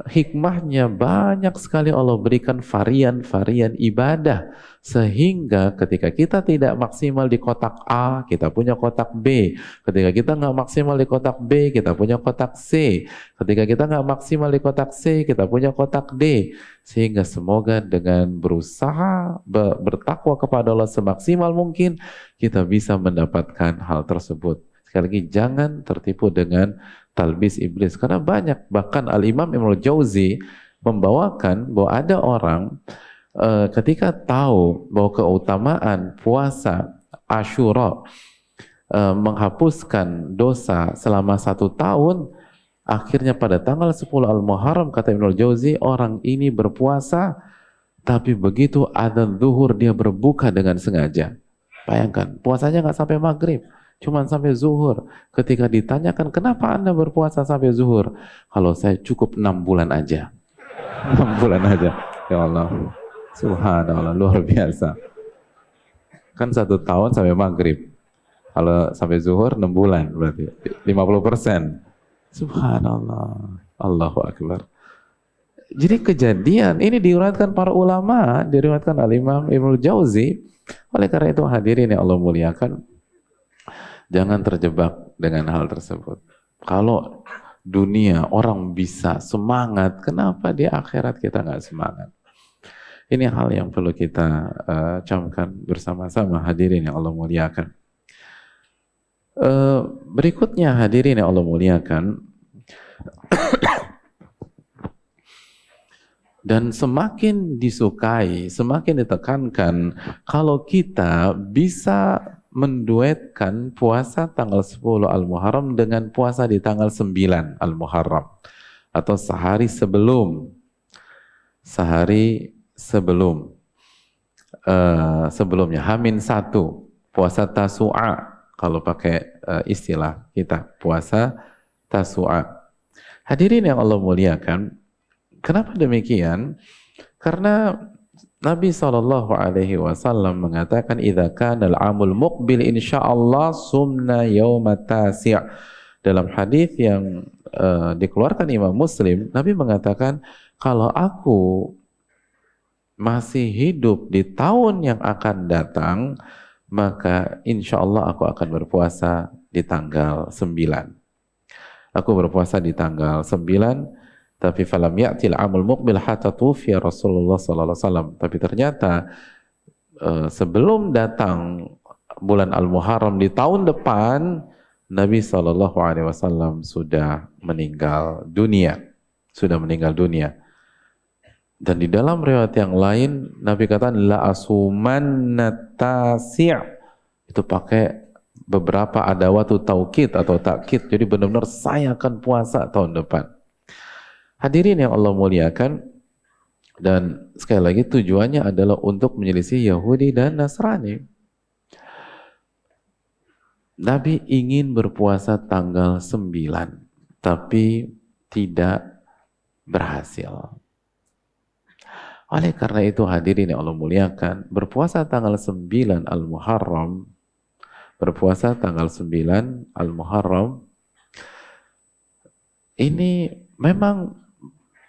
hikmahnya banyak sekali Allah berikan varian-varian ibadah. Sehingga ketika kita tidak maksimal di kotak A, kita punya kotak B. Ketika kita nggak maksimal di kotak B, kita punya kotak C. Ketika kita nggak maksimal di kotak C, kita punya kotak D. Sehingga semoga dengan berusaha bertakwa kepada Allah semaksimal mungkin, kita bisa mendapatkan hal tersebut. Sekali lagi, jangan tertipu dengan talbis iblis. Karena banyak, bahkan Al-Imam Ibnul Jauzi membawakan bahwa ada orang ketika tahu bahwa keutamaan puasa Asyura menghapuskan dosa selama 1 tahun, akhirnya pada tanggal 10 Al-Muharram, kata Ibnul Jauzi, orang ini berpuasa, tapi begitu adzan zuhur dia berbuka dengan sengaja. Bayangkan, puasanya nggak sampai maghrib, cuman sampai zuhur. Ketika ditanyakan, kenapa Anda berpuasa sampai zuhur? Kalau saya cukup 6 bulan aja. 6 bulan aja. Ya Allah. Subhanallah, luar biasa. Kan 1 tahun sampai maghrib. Kalau sampai zuhur 6 bulan berarti 50%. Subhanallah. Allahu Akbar. Jadi kejadian ini diriwayatkan para ulama, diriwayatkan Al-Imam Ibnul Jauzi. Oleh karena itu hadirin yang Allah muliakan, jangan terjebak dengan hal tersebut. Kalau dunia orang bisa semangat, kenapa di akhirat kita nggak semangat? Ini hal yang perlu kita camkan bersama-sama hadirin yang Allah muliakan. Berikutnya hadirin yang Allah muliakan, dan semakin disukai, semakin ditekankan kalau kita bisa menduetkan puasa tanggal 10 Al-Muharram dengan puasa di tanggal 9 Al-Muharram atau sehari sebelumnya H-1 puasa Tasu'a, kalau pakai istilah kita puasa Tasu'a. Hadirin yang Allah muliakan, kenapa demikian? Karena Nabi SAW mengatakan, idza kana al-amul muqbil insyaallah sumna yauma tasi'. Dalam hadis yang dikeluarkan Imam Muslim, Nabi mengatakan, kalau aku masih hidup di tahun yang akan datang, maka insyaallah aku akan berpuasa di tanggal 9. Aku berpuasa di tanggal 9. Tapi falam ya'til amul muqbil hatta tufiya Rasulullah sallallahu alaihi wasallam. Tapi ternyata sebelum datang bulan Al-Muharram di tahun depan, Nabi sallallahu alaihi wasallam sudah meninggal dunia. Sudah meninggal dunia. Dan di dalam riwayat yang lain Nabi katakan la asumanna tasi'. Itu pakai beberapa adawatu taukid atau takkid. Jadi benar-benar saya akan puasa tahun depan. Hadirin yang Allah muliakan, dan sekali lagi tujuannya adalah untuk menyelisih Yahudi dan Nasrani. Nabi ingin berpuasa tanggal 9, tapi tidak berhasil. Oleh karena itu hadirin yang Allah muliakan, berpuasa tanggal 9 Al-Muharram, berpuasa tanggal 9 Al-Muharram, ini memang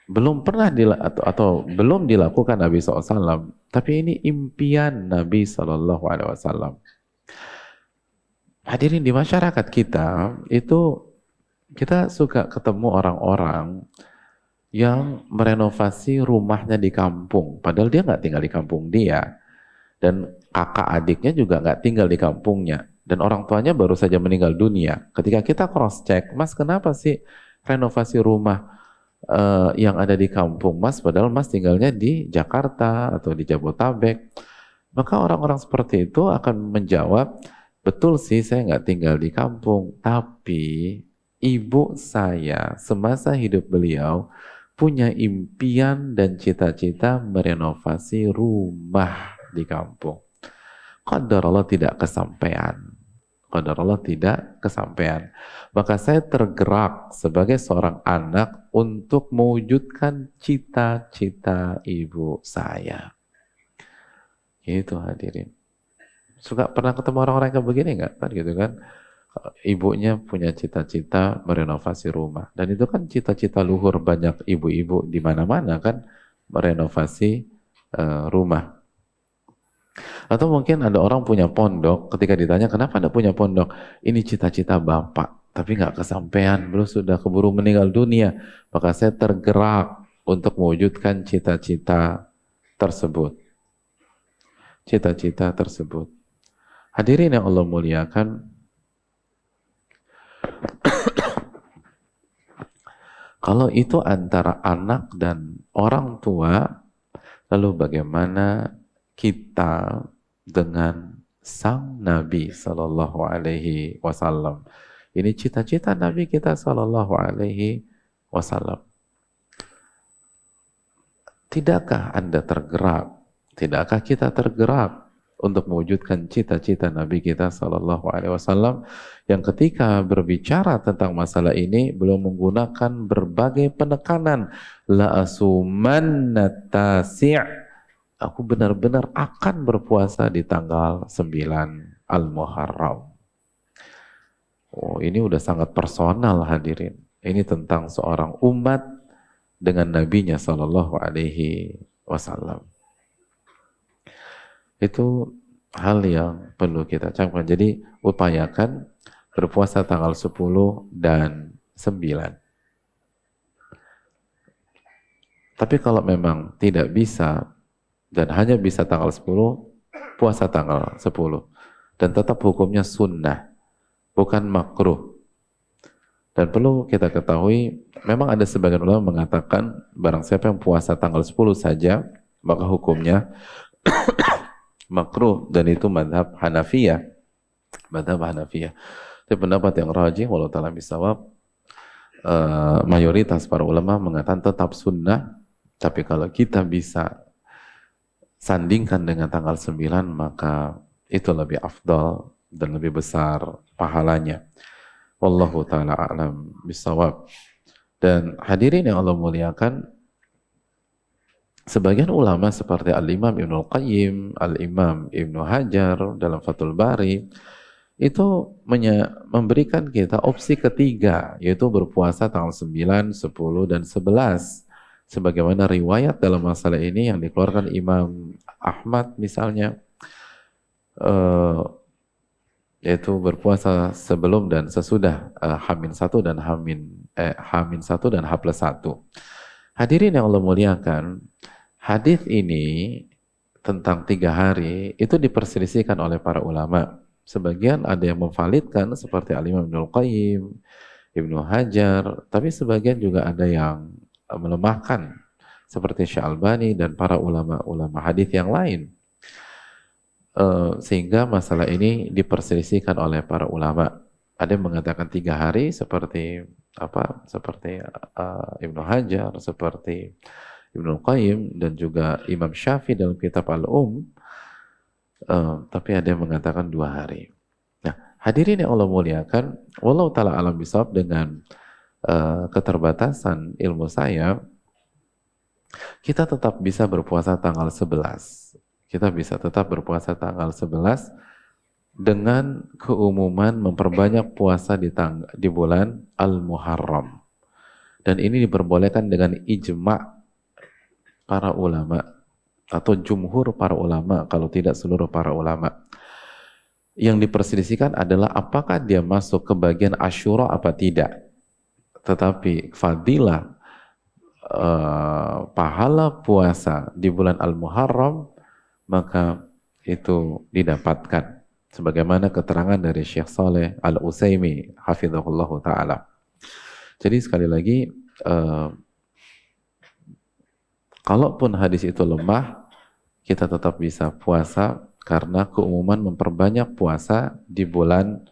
belum pernah atau belum dilakukan Nabi SAW, tapi ini impian Nabi SAW. Hadirin, di masyarakat kita itu kita suka ketemu orang-orang yang merenovasi rumahnya di kampung, padahal dia nggak tinggal di kampung dia, dan kakak adiknya juga nggak tinggal di kampungnya, dan orang tuanya baru saja meninggal dunia. Ketika kita cross check, Mas kenapa sih renovasi rumah yang ada di kampung Mas, padahal Mas tinggalnya di Jakarta atau di Jabotabek? Maka orang-orang seperti itu akan menjawab, betul sih saya nggak tinggal di kampung, tapi ibu saya semasa hidup beliau punya impian dan cita-cita merenovasi rumah di kampung. Qadar Allah tidak kesampaian. Qadar Allah tidak kesampaian. Maka saya tergerak sebagai seorang anak untuk mewujudkan cita-cita ibu saya. Itu hadirin. Suka pernah ketemu orang-orang yang begini nggak? Kan gitu kan? Ibunya punya cita-cita merenovasi rumah. Dan itu kan cita-cita luhur banyak ibu-ibu di mana-mana kan, merenovasi rumah. Atau mungkin ada orang punya pondok, ketika ditanya kenapa Anda punya pondok? Ini cita-cita Bapak, tapi nggak kesampaian, beliau sudah keburu meninggal dunia. Maka saya tergerak untuk mewujudkan cita-cita tersebut. Cita-cita tersebut. Hadirin yang Allah muliakan, kalau itu antara anak dan orang tua, lalu bagaimana kita dengan sang Nabi Sallallahu Alaihi Wasallam? Ini cita-cita Nabi kita Sallallahu Alaihi Wasallam. Tidakkah Anda tergerak? Tidakkah kita tergerak untuk mewujudkan cita-cita Nabi kita Sallallahu Alaihi Wasallam yang ketika berbicara tentang masalah ini beliau menggunakan berbagai penekanan. La asumanna tasi'. Aku benar-benar akan berpuasa di tanggal 9 Al-Muharram. Oh, ini udah sangat personal hadirin. Ini tentang seorang umat dengan nabinya Sallallahu Alaihi Wasallam. Itu hal yang perlu kita camkan. Jadi upayakan berpuasa tanggal 10 dan 9. Tapi kalau memang tidak bisa dan hanya bisa tanggal 10, puasa tanggal 10. Dan tetap hukumnya sunnah, bukan makruh. Dan perlu kita ketahui, memang ada sebagian ulama mengatakan, barang siapa yang puasa tanggal 10 saja, maka hukumnya makruh, dan itu madhab Hanafiyah. Madhab Hanafiyah. Tapi pendapat yang rajih, walau ta'ala bisawab, mayoritas para ulama mengatakan tetap sunnah, tapi kalau kita bisa sandingkan dengan tanggal 9, maka itu lebih afdal dan lebih besar pahalanya. Wallahu ta'ala a'lam bisawab. Dan hadirin yang Allah muliakan, sebagian ulama seperti Al-Imam Ibnul Qayyim, Al-Imam Ibnu Hajar dalam Fathul Bari itu memberikan kita opsi ketiga, yaitu berpuasa tanggal 9, 10, dan 11. Sebagaimana riwayat dalam masalah ini yang dikeluarkan Imam Ahmad misalnya, yaitu berpuasa sebelum dan sesudah Hamin 1 dan Hamin 1 dan H+1. Hadirin yang Allah muliakan, hadis ini tentang 3 hari itu diperselisihkan oleh para ulama. Sebagian ada yang memvalidkan seperti Al-Imam Ibnul Qayyim, Ibnu Hajar, tapi sebagian juga ada yang melemahkan seperti Syalbani dan para ulama-ulama hadis yang lain. Sehingga masalah ini diperselisihkan oleh para ulama. Ada yang mengatakan 3 hari seperti Ibnu Hajar, seperti Ibnu Qayyim, dan juga Imam Syafi'i dalam kitab tapi ada yang mengatakan 2 hari. Nah, hadirin yang Allah muliakan, wallahu ta'ala alam bisawab, dengan keterbatasan ilmu saya, kita tetap bisa berpuasa tanggal 11. Kita bisa tetap berpuasa tanggal 11 dengan keumuman memperbanyak puasa di bulan Al-Muharram. Dan ini diperbolehkan dengan ijma' para ulama atau jumhur para ulama, kalau tidak seluruh para ulama. Yang diperselisihkan adalah apakah dia masuk ke bagian Asyura apa tidak. Tetapi fadilah pahala puasa di bulan Al-Muharram, maka itu didapatkan sebagaimana keterangan dari Syekh Saleh Al-Utsaimin hafizahullah ta'ala. Jadi sekali lagi, kalaupun hadis itu lemah, kita tetap bisa puasa karena keumuman memperbanyak puasa di bulan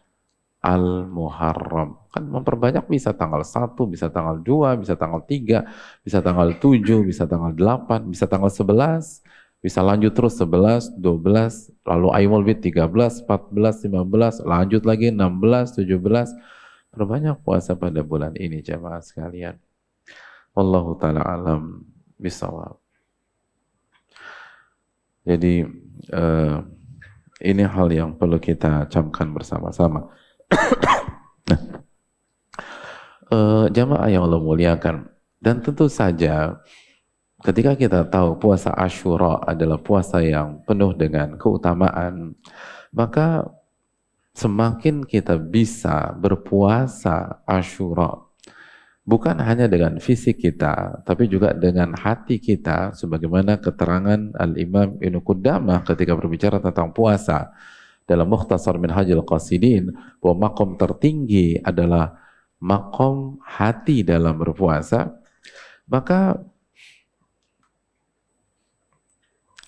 Al-Muharram. Kan memperbanyak bisa tanggal 1, bisa tanggal 2, bisa tanggal 3, bisa tanggal 7, bisa tanggal 8, bisa tanggal 11, bisa lanjut terus 11, 12, lalu Ayyamul Bid 13, 14, 15, lanjut lagi 16, 17. Perbanyak puasa pada bulan ini jamaah sekalian. Wallahu ta'ala alam bisawab. Jadi ini hal yang perlu kita camkan bersama-sama. Jamaah yang Allah muliakan, dan tentu saja ketika kita tahu puasa Asyura adalah puasa yang penuh dengan keutamaan, maka semakin kita bisa berpuasa Asyura bukan hanya dengan fisik kita, tapi juga dengan hati kita, sebagaimana keterangan Al-Imam Ibnu Qudamah ketika berbicara tentang puasa dalam Mukhtasar Minhajul Qasidin, bahwa makom tertinggi adalah makom hati dalam berpuasa. Maka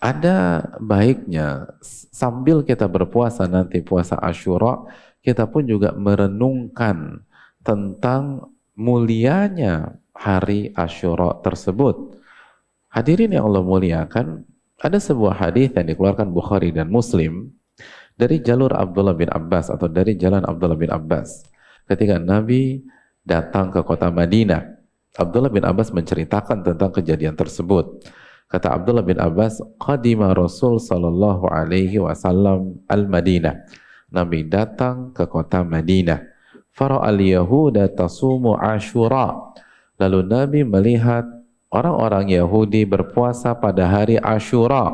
ada baiknya sambil kita berpuasa nanti puasa Asyura, kita pun juga merenungkan tentang mulianya hari Asyura tersebut. Hadirin yang Allah muliakan, ada sebuah hadis yang dikeluarkan Bukhari dan Muslim dari jalur Abdullah bin Abbas atau dari jalan Abdullah bin Abbas. Ketika Nabi datang ke kota Madinah, Abdullah bin Abbas menceritakan tentang kejadian tersebut. Kata Abdullah bin Abbas, qadima Rasul sallallahu alaihi wasallam al-Madinah. Nabi datang ke kota Madinah. Fara'al Yahuda tasumu Asyura. Lalu Nabi melihat orang-orang Yahudi berpuasa pada hari Asyura.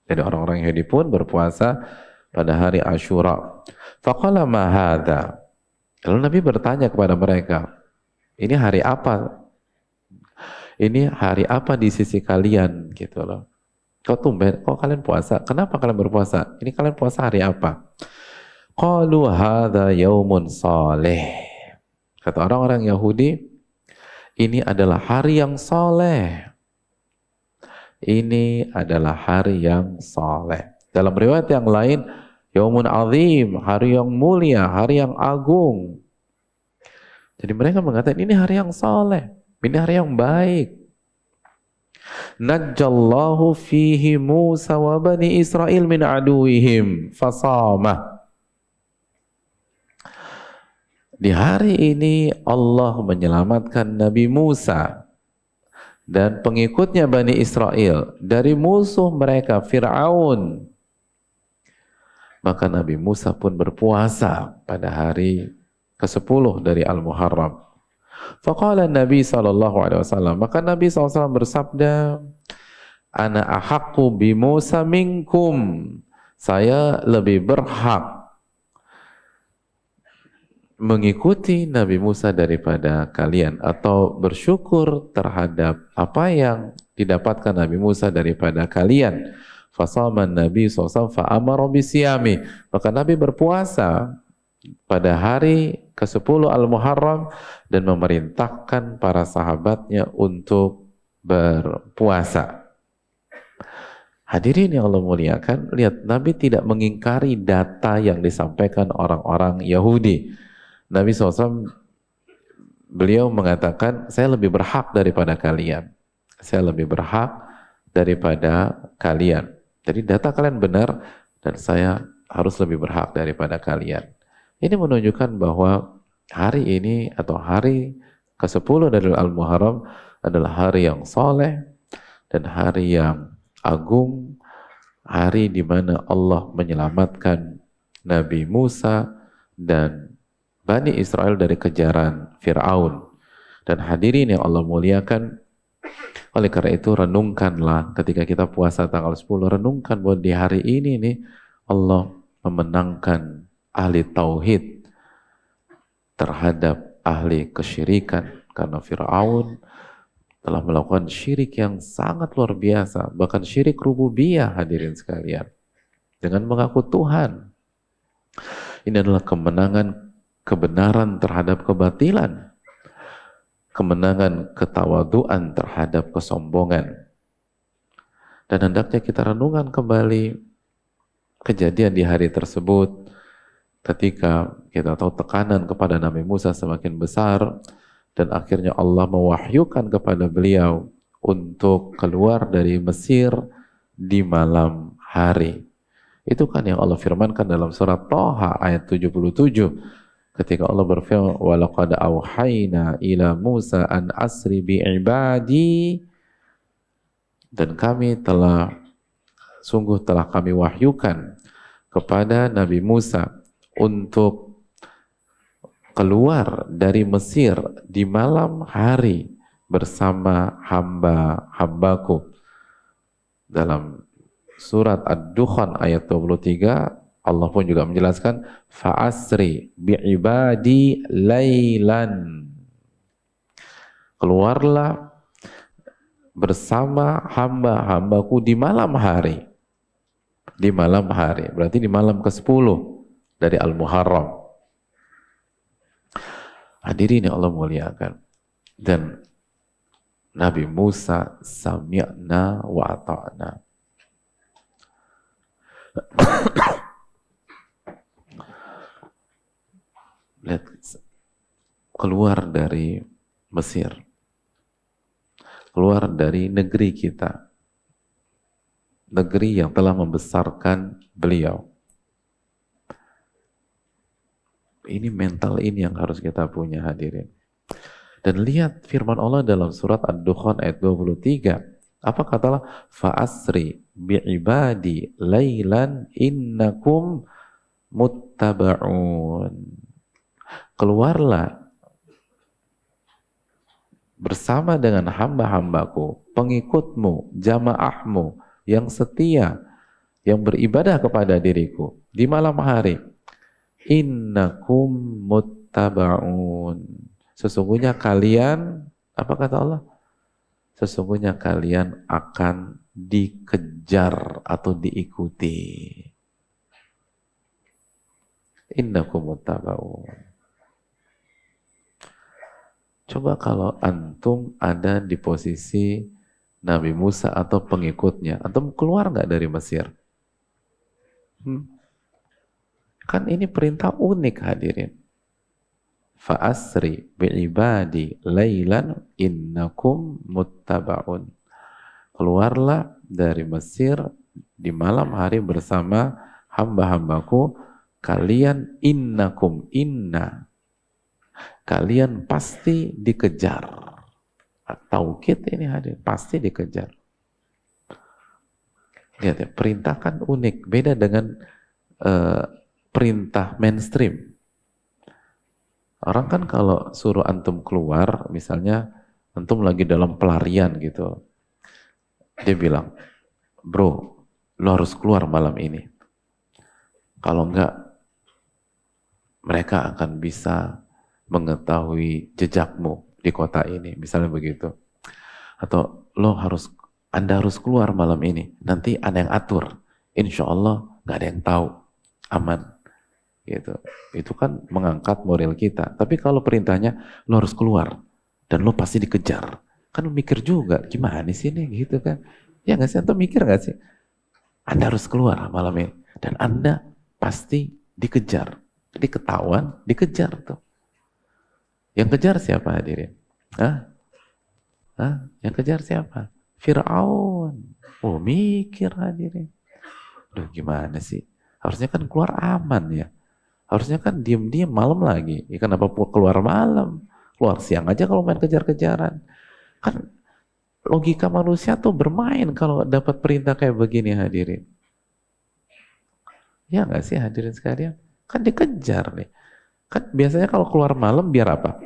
Jadi orang-orang Yahudi pun berpuasa pada hari Asyura. Faqala ma hadha. Lalu Nabi bertanya kepada mereka, ini hari apa? Ini hari apa di sisi kalian? Gitu loh. Kok tumben? Kok kalian puasa? Kenapa kalian berpuasa? Ini kalian puasa hari apa? Qalu hadza yaumun saleh. Kata orang-orang Yahudi, ini adalah hari yang saleh. Ini adalah hari yang saleh. Dalam riwayat yang lain, yaumun azim, hari yang mulia, hari yang agung. Jadi mereka mengatakan ini hari yang saleh, ini hari yang baik. Najjallahu fihi Musa wa bani Israil min aduwihim fasamah. Di hari ini Allah menyelamatkan Nabi Musa dan pengikutnya Bani Israel dari musuh mereka Fir'aun. Maka Nabi Musa pun berpuasa pada hari ke-10 dari Al-Muharram. Faqala Nabi SAW, maka Nabi SAW bersabda, Ana ahaqqu bi Musa minkum, saya lebih berhak mengikuti Nabi Musa daripada kalian, atau bersyukur terhadap apa yang didapatkan Nabi Musa daripada kalian. Fasaman Nabi SAW fa'amara bisiyami, maka Nabi berpuasa pada hari ke-10 Al-Muharram dan memerintahkan para sahabatnya untuk berpuasa. Hadirin yang Allah muliakan, lihat, Nabi tidak mengingkari data yang disampaikan orang-orang Yahudi. Nabi SAW, beliau mengatakan, saya lebih berhak daripada kalian. Saya lebih berhak daripada kalian. Jadi data kalian benar dan saya harus lebih berhak daripada kalian. Ini menunjukkan bahwa hari ini atau hari ke-10 dari Al-Muharram adalah hari yang soleh dan hari yang agung, hari di mana Allah menyelamatkan Nabi Musa dan Bani Israel dari kejaran Fir'aun. Dan hadirin yang Allah muliakan, oleh karena itu renungkanlah ketika kita puasa tanggal 10, renungkan bahwa di hari ini nih Allah memenangkan ahli tauhid terhadap ahli kesyirikan, karena Fir'aun telah melakukan syirik yang sangat luar biasa, bahkan syirik rububiyah, hadirin sekalian, dengan mengaku Tuhan. Ini adalah kebenaran terhadap kebatilan, kemenangan ketawaduan terhadap kesombongan. Dan hendaknya kita renungkan kembali kejadian di hari tersebut ketika kita tahu tekanan kepada Nabi Musa semakin besar dan akhirnya Allah mewahyukan kepada beliau untuk keluar dari Mesir di malam hari. Itu kan yang Allah firmankan dalam surat Thaha ayat 77. Ketika Allah berfirman, وَلَقَدْ أَوْحَيْنَا إِلَى مُوسَى أَنْ أَسْرِ بِعِبَادِي, dan sungguh telah kami wahyukan kepada Nabi Musa untuk keluar dari Mesir di malam hari bersama hamba-hambaku. Dalam surat Ad-Dukhan ayat 23, Allah pun juga menjelaskan fa'asri bi'ibadi laylan, keluarlah bersama hamba-hambaku di malam hari. Di malam hari, berarti di malam ke-10 dari Al-Muharram. Hadirin yang Allah muliakan. Dan Nabi Musa sami'na wa ata'na. Lihat, keluar dari Mesir, keluar dari negeri kita, negeri yang telah membesarkan beliau. Ini mental ini yang harus kita punya, hadirin. Dan lihat firman Allah dalam surat Ad-Dukhan ayat 23. Apa kata Allah? Fa'asri bi'ibadi laylan innakum muttaba'un. Keluarlah bersama dengan hamba-hambaku, pengikutmu, jamaahmu yang setia, yang beribadah kepada diriku di malam hari. Innakum muttaba'un. Sesungguhnya kalian, apa kata Allah? Sesungguhnya kalian akan dikejar atau diikuti. Innakum muttaba'un. Coba kalau antum ada di posisi Nabi Musa atau pengikutnya, antum keluar nggak dari Mesir? Kan ini perintah unik, hadirin. Fa'asri bi'ibadi laylan innakum muttaba'un. Keluarlah dari Mesir di malam hari bersama hamba-hambaku, kalian innakum, inna, kalian pasti dikejar Tauhid ini hadir, pasti dikejar. Lihat ya, perintah kan unik, beda dengan perintah mainstream. Orang kan kalau suruh antum keluar, misalnya antum lagi dalam pelarian gitu, dia bilang, bro, lo harus keluar malam ini. Kalau enggak, mereka akan bisa mengetahui jejakmu di kota ini, misalnya begitu. Atau Anda harus keluar malam ini, nanti ada yang atur. Insya Allah nggak ada yang tahu, aman. Gitu. Itu kan mengangkat moral kita. Tapi kalau perintahnya, lo harus keluar, dan lo pasti dikejar. Kan lo mikir juga, gimana sih ini gitu kan. Ya nggak sih, atau mikir nggak sih? Anda harus keluar malam ini, dan Anda pasti dikejar. Jadi ketahuan, dikejar tuh. Yang kejar siapa hadirin? Hah? Yang kejar siapa? Fir'aun. Oh, mikir hadirin. Duh, gimana sih? Harusnya kan keluar aman ya. Harusnya kan diem-diem malam lagi. Ya, kenapa keluar malam? Keluar siang aja kalau main kejar-kejaran. Kan logika manusia tuh bermain kalau dapat perintah kayak begini hadirin. Ya nggak sih hadirin sekalian? Kan dikejar nih. Kan biasanya kalau keluar malam biar apa?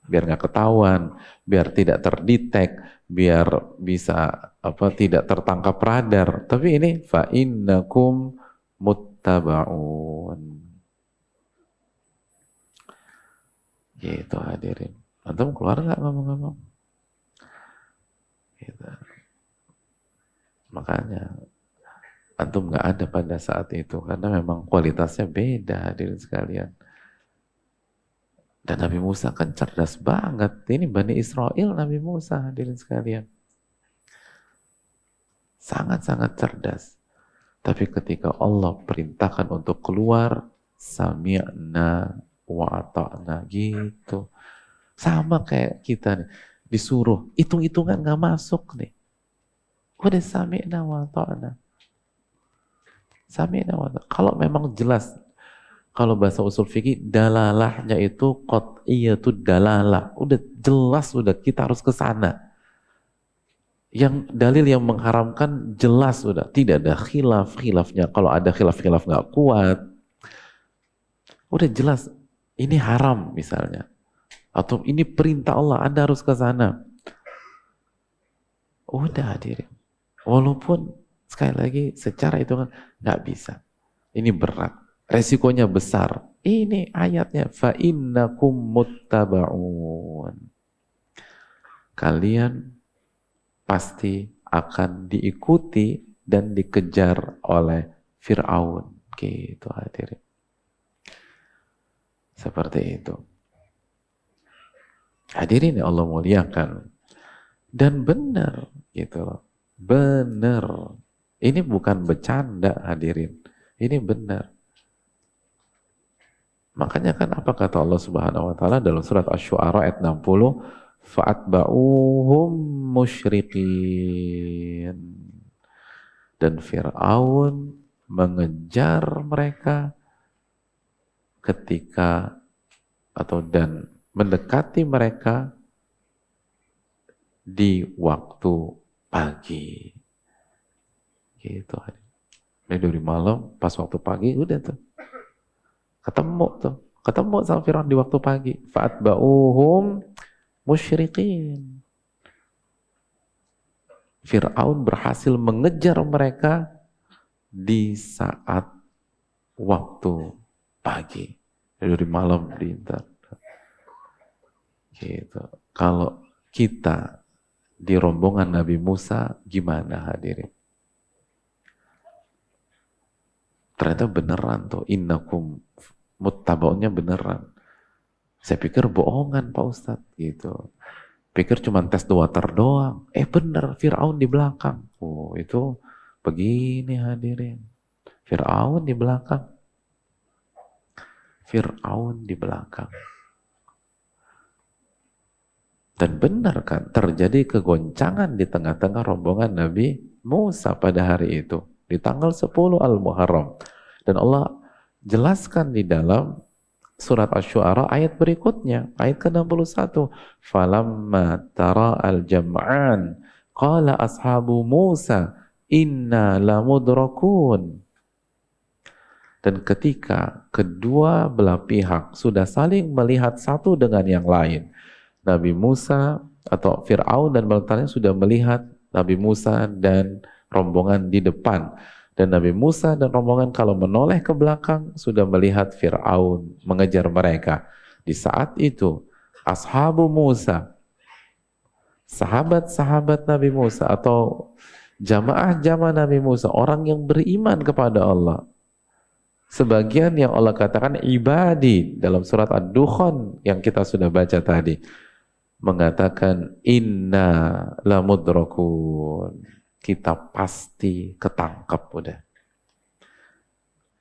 Biar nggak ketahuan, biar tidak terdetek, biar bisa tidak tertangkap radar. Tapi ini fa innakum muttabaun. Gitu hadirin. Antum keluar nggak ngomong-ngomong? Gitu. Makanya antum nggak ada pada saat itu karena memang kualitasnya beda hadirin sekalian. Dan Nabi Musa kan cerdas banget. Ini Bani Israel Nabi Musa hadirin sekalian. Sangat-sangat cerdas. Tapi ketika Allah perintahkan untuk keluar, sami'na wa ata'na gitu. Sama kayak kita nih. Disuruh, hitung-hitungan gak masuk nih. Udah sami'na wa ata'na. Sami'na wa ata'na. Kalau memang jelas, kalau bahasa usul fikih, dalalahnya itu qat'iyatu dalalah. Udah jelas, udah kita harus ke sana. Yang dalil yang mengharamkan jelas udah. Tidak ada khilafnya. Kalau ada khilaf nggak kuat. Udah jelas, ini haram misalnya. Atau ini perintah Allah, Anda harus ke sana. Udah hadirin. Walaupun, sekali lagi, secara itu nggak bisa. Ini berat. Resikonya besar. Ini ayatnya fa innakum muttaba'un. Kalian pasti akan diikuti dan dikejar oleh Fir'aun. Gitu hadirin. Seperti itu. Hadirin ya Allah muliakan. Dan benar gitu loh. Benar. Ini bukan bercanda hadirin. Ini benar. Makanya kan apa kata Allah Subhanahu wa taala dalam surat Asy-Syu'ara ayat 60, fa'atba'uhum musyriqin. Dan Fir'aun mengejar mereka dan mendekati mereka di waktu pagi. Gitu. Dari malam pas waktu pagi udah tuh. Ketemu sama Fir'aun di waktu pagi. Fa'atba'uhum musyriqin. Fir'aun berhasil mengejar mereka di saat waktu pagi. Dari malam diintar. Gitu. Kalau kita di rombongan Nabi Musa, gimana hadirin? Ternyata beneran tuh, innakum muttabaunnya beneran. Saya pikir bohongan Pak Ustadz gitu. Pikir cuma tes the water doang. Bener, Fir'aun di belakang. Oh itu begini hadirin. Fir'aun di belakang. Fir'aun di belakang. Dan benar kan, terjadi kegoncangan di tengah-tengah rombongan Nabi Musa pada hari itu. Di tanggal 10 Al-Muharram. Dan Allah jelaskan di dalam surat Asy-Syu'ara ayat berikutnya, ayat ke-61. Falamma tara al-jam'an qala ashabu Musa inna lamudrakun. Dan ketika kedua belah pihak sudah saling melihat satu dengan yang lain, Nabi Musa atau Fir'aun dan bala sudah melihat Nabi Musa dan rombongan di depan. Dan Nabi Musa dan rombongan kalau menoleh ke belakang sudah melihat Fir'aun mengejar mereka. Di saat itu, ashabu Musa, sahabat-sahabat Nabi Musa atau jamaah-jamaah Nabi Musa, orang yang beriman kepada Allah. Sebagian yang Allah katakan ibadi dalam surat Ad-Dukhan yang kita sudah baca tadi. Mengatakan inna lamudrakun. Kita pasti ketangkap udah.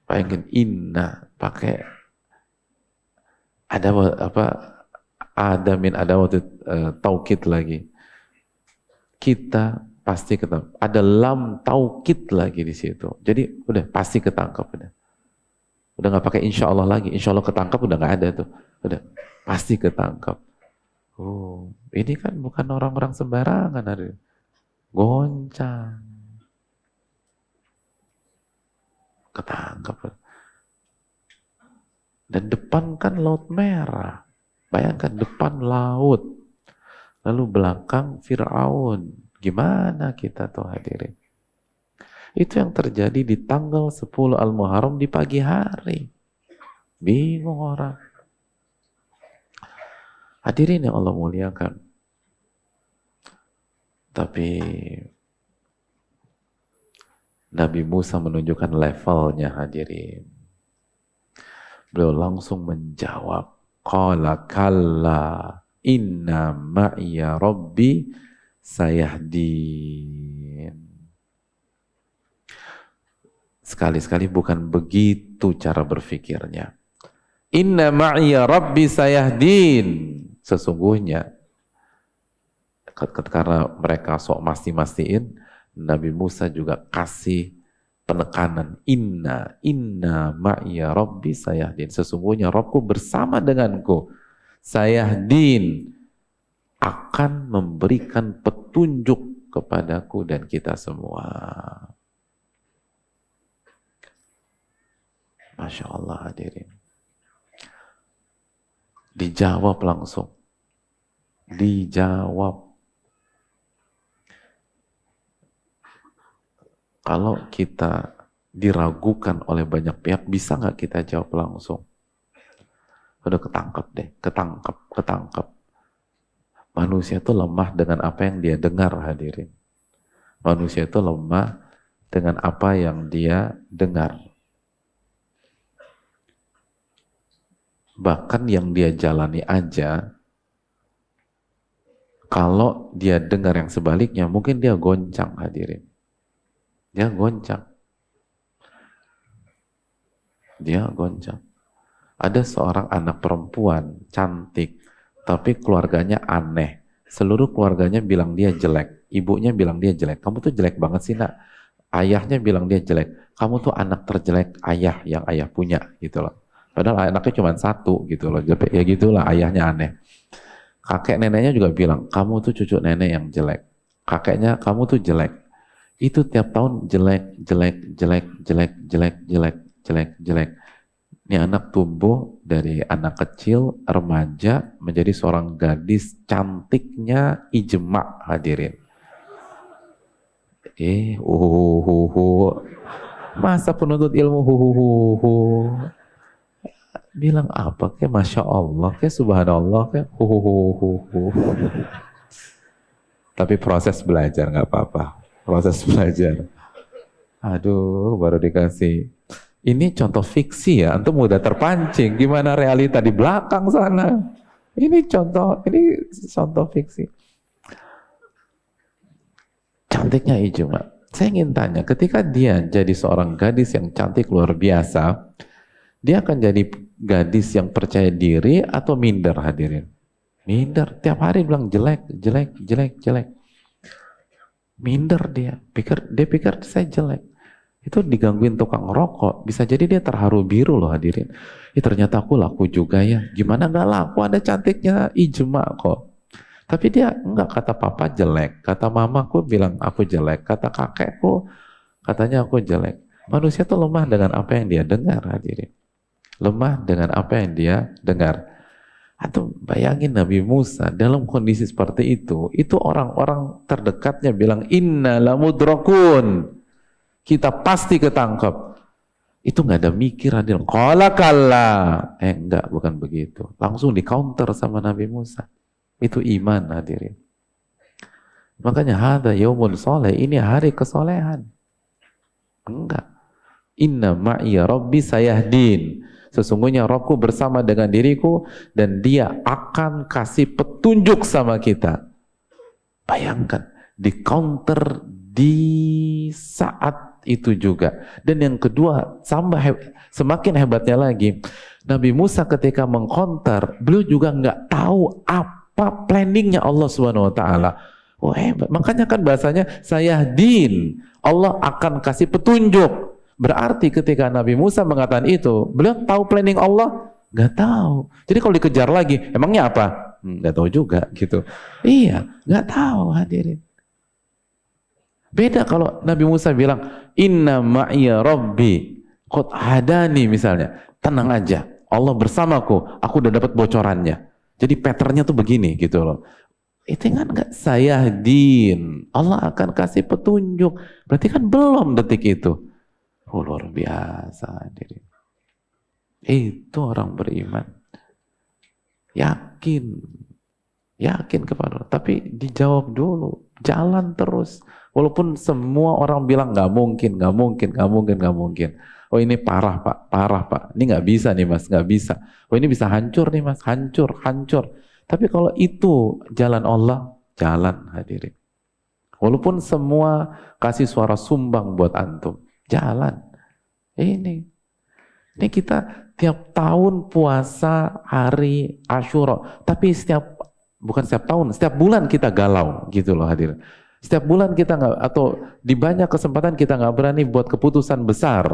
Bayangin inna pakai ada apa? Ada min ada waktu taukid lagi. Kita pasti ketangkap. Ada lam taukid lagi di situ. Jadi udah pasti ketangkap udah. Udah nggak pakai insya Allah lagi. Insya Allah ketangkap udah nggak ada tuh. Udah pasti ketangkap. Oh, ini kan bukan orang-orang sembarangan hari. Goncang. Ketangkap. Dan depan kan laut merah. Bayangkan depan laut. Lalu belakang Fir'aun. Gimana kita tuh hadirin? Itu yang terjadi di tanggal 10 Al-Muharram di pagi hari. Bingung orang. Hadirin yang Allah muliakan. Tapi Nabi Musa menunjukkan levelnya hadirin. Beliau langsung menjawab. Qala kalla inna ma'iya rabbi sayahdin. Sekali-sekali bukan begitu cara berpikirnya. Inna ma'iya rabbi sayahdin. Sesungguhnya karena mereka sok mastiin, Nabi Musa juga kasih penekanan inna ma'iya rabbi sayahdin. Sesungguhnya Rabbku bersama denganku, sayahdin, akan memberikan petunjuk kepadaku dan kita semua. Masya Allah hadirin. Dijawab langsung. Dijawab. Kalau kita diragukan oleh banyak pihak, bisa nggak kita jawab langsung? Udah ketangkep deh, ketangkep. Manusia itu lemah dengan apa yang dia dengar hadirin. Manusia itu lemah dengan apa yang dia dengar. Bahkan yang dia jalani aja, kalau dia dengar yang sebaliknya, mungkin dia goncang hadirin. Dia goncang. Ada seorang anak perempuan cantik, tapi keluarganya aneh. Seluruh keluarganya bilang dia jelek. Ibunya bilang dia jelek. Kamu tuh jelek banget sih nak. Ayahnya bilang dia jelek. Kamu tuh anak terjelek ayah yang ayah punya gitu loh. Padahal anaknya cuma satu gitu loh. Ya gitulah ayahnya aneh. Kakek neneknya juga bilang, kamu tuh cucu nenek yang jelek. Kakeknya, kamu tuh jelek. Itu tiap tahun jelek. Ini anak tumbuh dari anak kecil, remaja, menjadi seorang gadis cantiknya ijma hadirin. Masa penuntut ilmu bilang apa? Kayak Masya Allah, kayak Subhanallah, kayak Tapi proses belajar nggak apa-apa. Proses belajar. Aduh, baru dikasih. Ini contoh fiksi ya, antum udah terpancing. Gimana realita di belakang sana? Ini contoh fiksi. Cantiknya ijma. Saya ingin tanya, ketika dia jadi seorang gadis yang cantik luar biasa, dia akan jadi gadis yang percaya diri atau minder hadirin? Minder. Tiap hari bilang jelek. Minder dia pikir saya jelek. itu digangguin tukang rokok, bisa jadi dia terharu biru loh hadirin. Ternyata aku laku juga ya. Gimana nggak laku? Ada cantiknya ijma kok. Tapi dia enggak, kata papa jelek, kata mamaku bilang aku jelek, kata kakekku katanya aku jelek. Manusia tuh lemah dengan apa yang dia dengar hadirin. Lemah dengan apa yang dia dengar. Atau bayangin Nabi Musa dalam kondisi seperti itu orang-orang terdekatnya bilang inna lamudrakun, kita pasti ketangkep. Itu nggak ada mikir hadirin. Qala kalla, enggak, bukan begitu. Langsung di counter sama Nabi Musa. Itu iman hadirin. Makanya hadza yaumul soleh, ini hari kesolehan. Enggak. Inna ma'iya rabbi sayahdin. Sesungguhnya Rabbku bersama dengan diriku dan dia akan kasih petunjuk sama kita. Bayangkan, di counter di saat itu juga. Dan yang kedua, semakin hebatnya lagi, Nabi Musa ketika mengkonter, beliau juga nggak tahu apa planningnya Allah Subhanahu Wa Taala. Oh hebat, makanya kan bahasanya sayahdin, Allah akan kasih petunjuk. Berarti ketika Nabi Musa mengatakan itu, beliau tahu planning Allah? Nggak tahu. Jadi kalau dikejar lagi, emangnya apa? Nggak tahu juga gitu. Iya, nggak tahu hadirin. Beda kalau Nabi Musa bilang, inna ma'iya rabbi qad hadani misalnya. Tenang aja, Allah bersamaku, aku udah dapat bocorannya. Jadi patternnya tuh begini gitu loh. Itu kan nggak sayahdin, Allah akan kasih petunjuk. Berarti kan belum detik itu. Oh, luar biasa hadirin. Itu orang beriman. Yakin kepada Allah. Tapi dijawab dulu. Jalan terus. Walaupun semua orang bilang nggak mungkin. Oh ini parah pak. Ini nggak bisa nih mas, nggak bisa. Oh ini bisa hancur nih mas, hancur. Tapi kalau itu jalan Allah, jalan hadirin. Walaupun semua kasih suara sumbang buat antum. Jalan. Ini kita tiap tahun puasa hari Asyura, tapi bukan setiap tahun, setiap bulan kita galau gitu loh hadirin. Setiap bulan kita nggak, atau di banyak kesempatan kita nggak berani buat keputusan besar,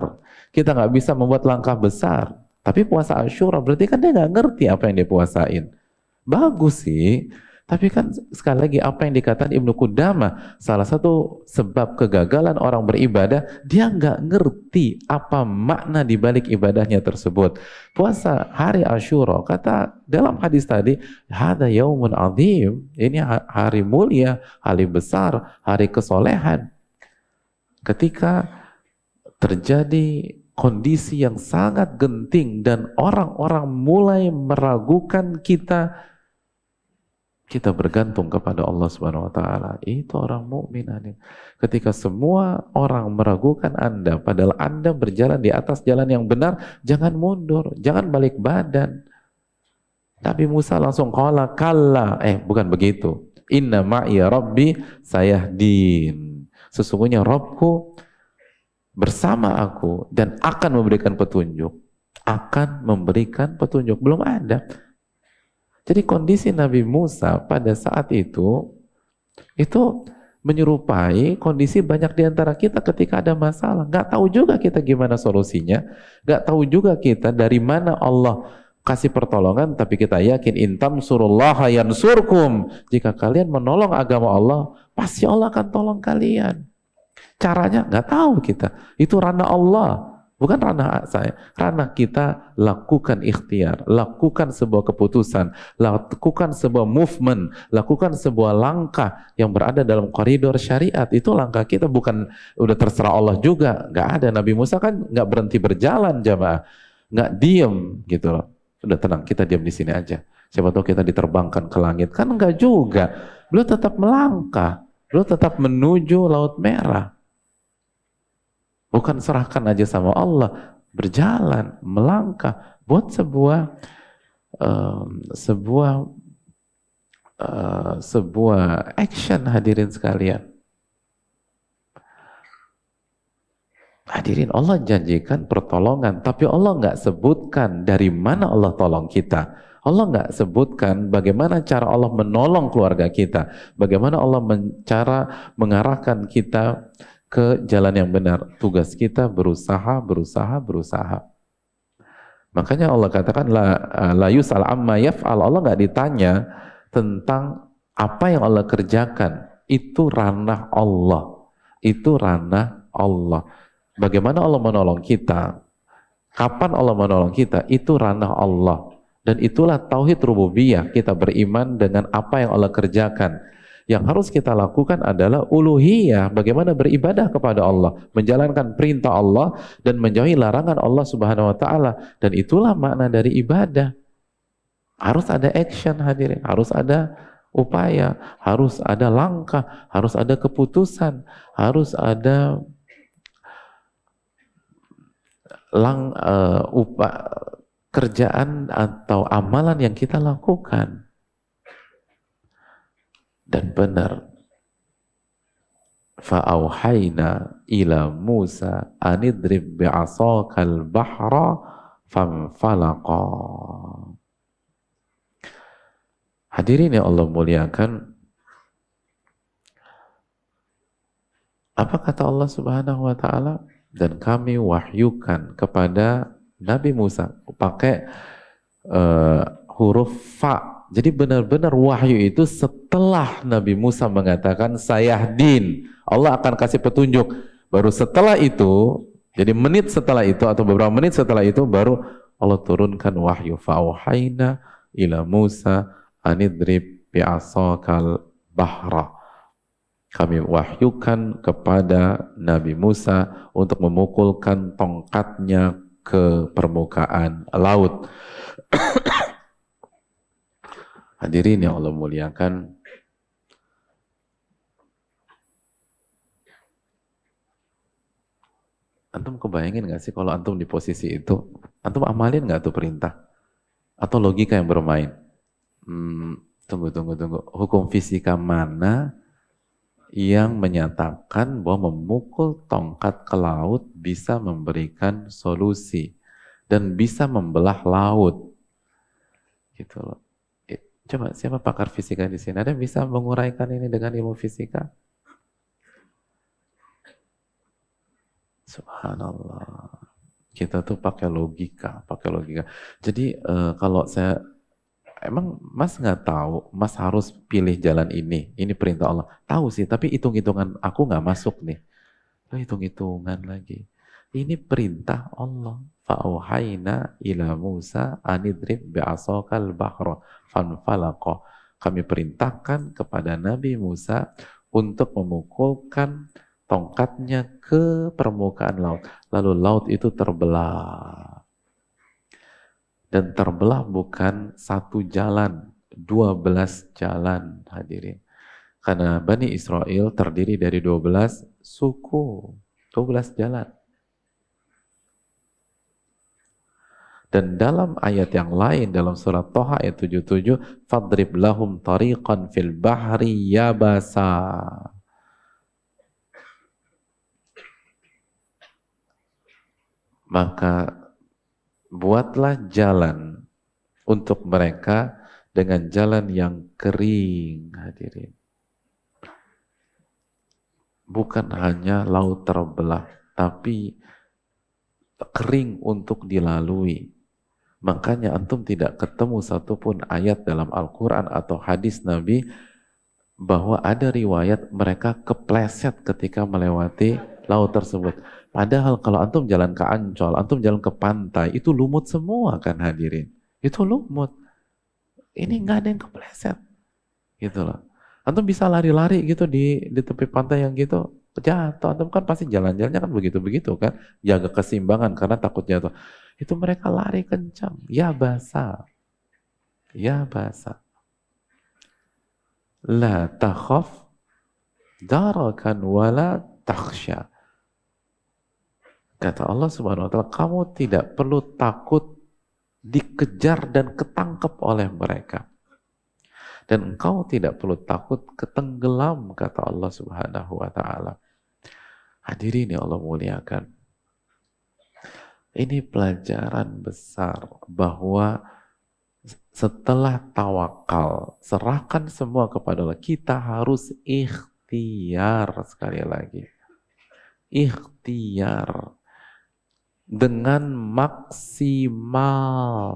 kita nggak bisa membuat langkah besar. Tapi puasa Asyura berarti kan dia nggak ngerti apa yang dia puasain. Bagus sih. Tapi kan sekali lagi apa yang dikatakan Ibnu Qudamah, salah satu sebab kegagalan orang beribadah, dia nggak ngerti apa makna dibalik ibadahnya tersebut. Puasa hari Asyura, kata dalam hadis tadi, hadza yaumun azim, ini hari mulia, hari besar, hari kesolehan. Ketika terjadi kondisi yang sangat genting dan orang-orang mulai meragukan kita bergantung kepada Allah Subhanahu wa taala. Itu orang mukmin. Ketika semua orang meragukan Anda padahal Anda berjalan di atas jalan yang benar, jangan mundur, jangan balik badan. Nabi Musa langsung qala kalla, bukan begitu. Inna ma'iya rabbi sayahdin. Sesungguhnya Rabbku bersama aku dan akan memberikan petunjuk. Belum ada. Jadi kondisi Nabi Musa pada saat itu menyerupai kondisi banyak di antara kita ketika ada masalah. Nggak tahu juga kita gimana solusinya, nggak tahu juga kita dari mana Allah kasih pertolongan, tapi kita yakin intam surullaha yansurkum. Jika kalian menolong agama Allah, pasti Allah akan tolong kalian. Caranya nggak tahu kita. Itu ranah Allah. Bukan ranah saya, ranah kita lakukan ikhtiar, lakukan sebuah keputusan, lakukan sebuah movement, lakukan sebuah langkah yang berada dalam koridor syariat. Itu langkah kita, bukan udah terserah Allah juga. Nggak ada. Nabi Musa kan nggak berhenti berjalan jamaah, nggak diem gitu loh. Udah tenang, kita diam di sini aja. Siapa tahu kita diterbangkan ke langit, kan nggak juga. Beliau tetap melangkah, beliau tetap menuju Laut Merah. Bukan serahkan aja sama Allah, berjalan, melangkah, buat sebuah action hadirin sekalian. Hadirin, Allah janjikan pertolongan, tapi Allah nggak sebutkan dari mana Allah tolong kita. Allah nggak sebutkan bagaimana cara Allah menolong keluarga kita, bagaimana Allah cara mengarahkan kita ke jalan yang benar. Tugas kita berusaha. Makanya Allah katakan la yus'al amma yaf'al. Allah nggak ditanya tentang apa yang Allah kerjakan. Itu ranah Allah. Itu ranah Allah. Bagaimana Allah menolong kita? Kapan Allah menolong kita? Itu ranah Allah. Dan itulah tauhid rububiyah. Kita beriman dengan apa yang Allah kerjakan. Yang harus kita lakukan adalah uluhiyah. Bagaimana beribadah kepada Allah. Menjalankan perintah Allah dan menjauhi larangan Allah subhanahu wa ta'ala. Dan itulah makna dari ibadah. Harus ada action hadirin. Harus ada upaya. Harus ada langkah. Harus ada keputusan. Harus ada kerjaan atau amalan yang kita lakukan. Dan benar, fa'auhayna ila Musa anidrib bi'asakal bahra famfalaqa. Hadirin yang Allah muliakan, apa kata Allah subhanahu wa ta'ala? Dan kami wahyukan kepada Nabi Musa, pakai huruf fa. Jadi benar-benar wahyu itu setelah Nabi Musa mengatakan sayahdin, Allah akan kasih petunjuk. Baru setelah itu, jadi menit setelah itu atau beberapa menit setelah itu baru Allah turunkan wahyu. Fa'auhayna ila Musa anidrib bi'asakal bahra. Kami wahyukan kepada Nabi Musa untuk memukulkan tongkatnya ke permukaan laut. Hadirin yang Allah muliakan, antum kebayangin gak sih kalau antum di posisi itu, antum amalin gak tuh perintah? Atau logika yang bermain? Tunggu. Hukum fisika mana yang menyatakan bahwa memukul tongkat ke laut bisa memberikan solusi dan bisa membelah laut, gitu loh. Coba siapa pakar fisika di sini? Ada yang bisa menguraikan ini dengan ilmu fisika? Subhanallah. Kita tuh pakai logika. Jadi kalau saya emang Mas nggak tahu, Mas harus pilih jalan ini perintah Allah. Tahu sih, tapi hitung-hitungan aku nggak masuk nih. Hitung-hitungan lagi. Ini perintah Allah. Fa'auhayna ila Musa anidrib bi'asakal bahra fanfalaqa. Kami perintahkan kepada Nabi Musa untuk memukulkan tongkatnya ke permukaan laut. Lalu laut itu terbelah. Dan terbelah bukan satu jalan, 12 jalan hadirin. Karena Bani Israel terdiri dari 12 suku, 12 jalan. Dan dalam ayat yang lain, dalam surat Toha ayat 77, fadrib lahum tariqan fil bahri yabasa. Maka buatlah jalan untuk mereka dengan jalan yang kering, hadirin. Bukan hanya laut terbelah, tapi kering untuk dilalui. Makanya antum tidak ketemu satupun ayat dalam Al-Quran atau hadis Nabi bahwa ada riwayat mereka kepleset ketika melewati laut tersebut. Padahal kalau antum jalan ke Ancol, antum jalan ke pantai, itu lumut semua kan hadirin. Itu lumut. Ini nggak ada yang kepleset. Gitu loh. Antum bisa lari-lari gitu di tepi pantai yang gitu, jatuh. Antum kan pasti jalan-jalannya kan begitu-begitu kan. Jaga keseimbangan karena takut jatuh. Itu mereka lari kencang. Ya basah. La takhaf darakan wala takhsha. Kata Allah subhanahu wa ta'ala, kamu tidak perlu takut dikejar dan ketangkep oleh mereka. Dan engkau tidak perlu takut ketenggelam, kata Allah subhanahu wa ta'ala. Hadirin yang Allah muliakan. Ini pelajaran besar bahwa setelah tawakal, serahkan semua kepada Allah. Kita harus ikhtiar sekali lagi. ikhtiar dengan maksimal,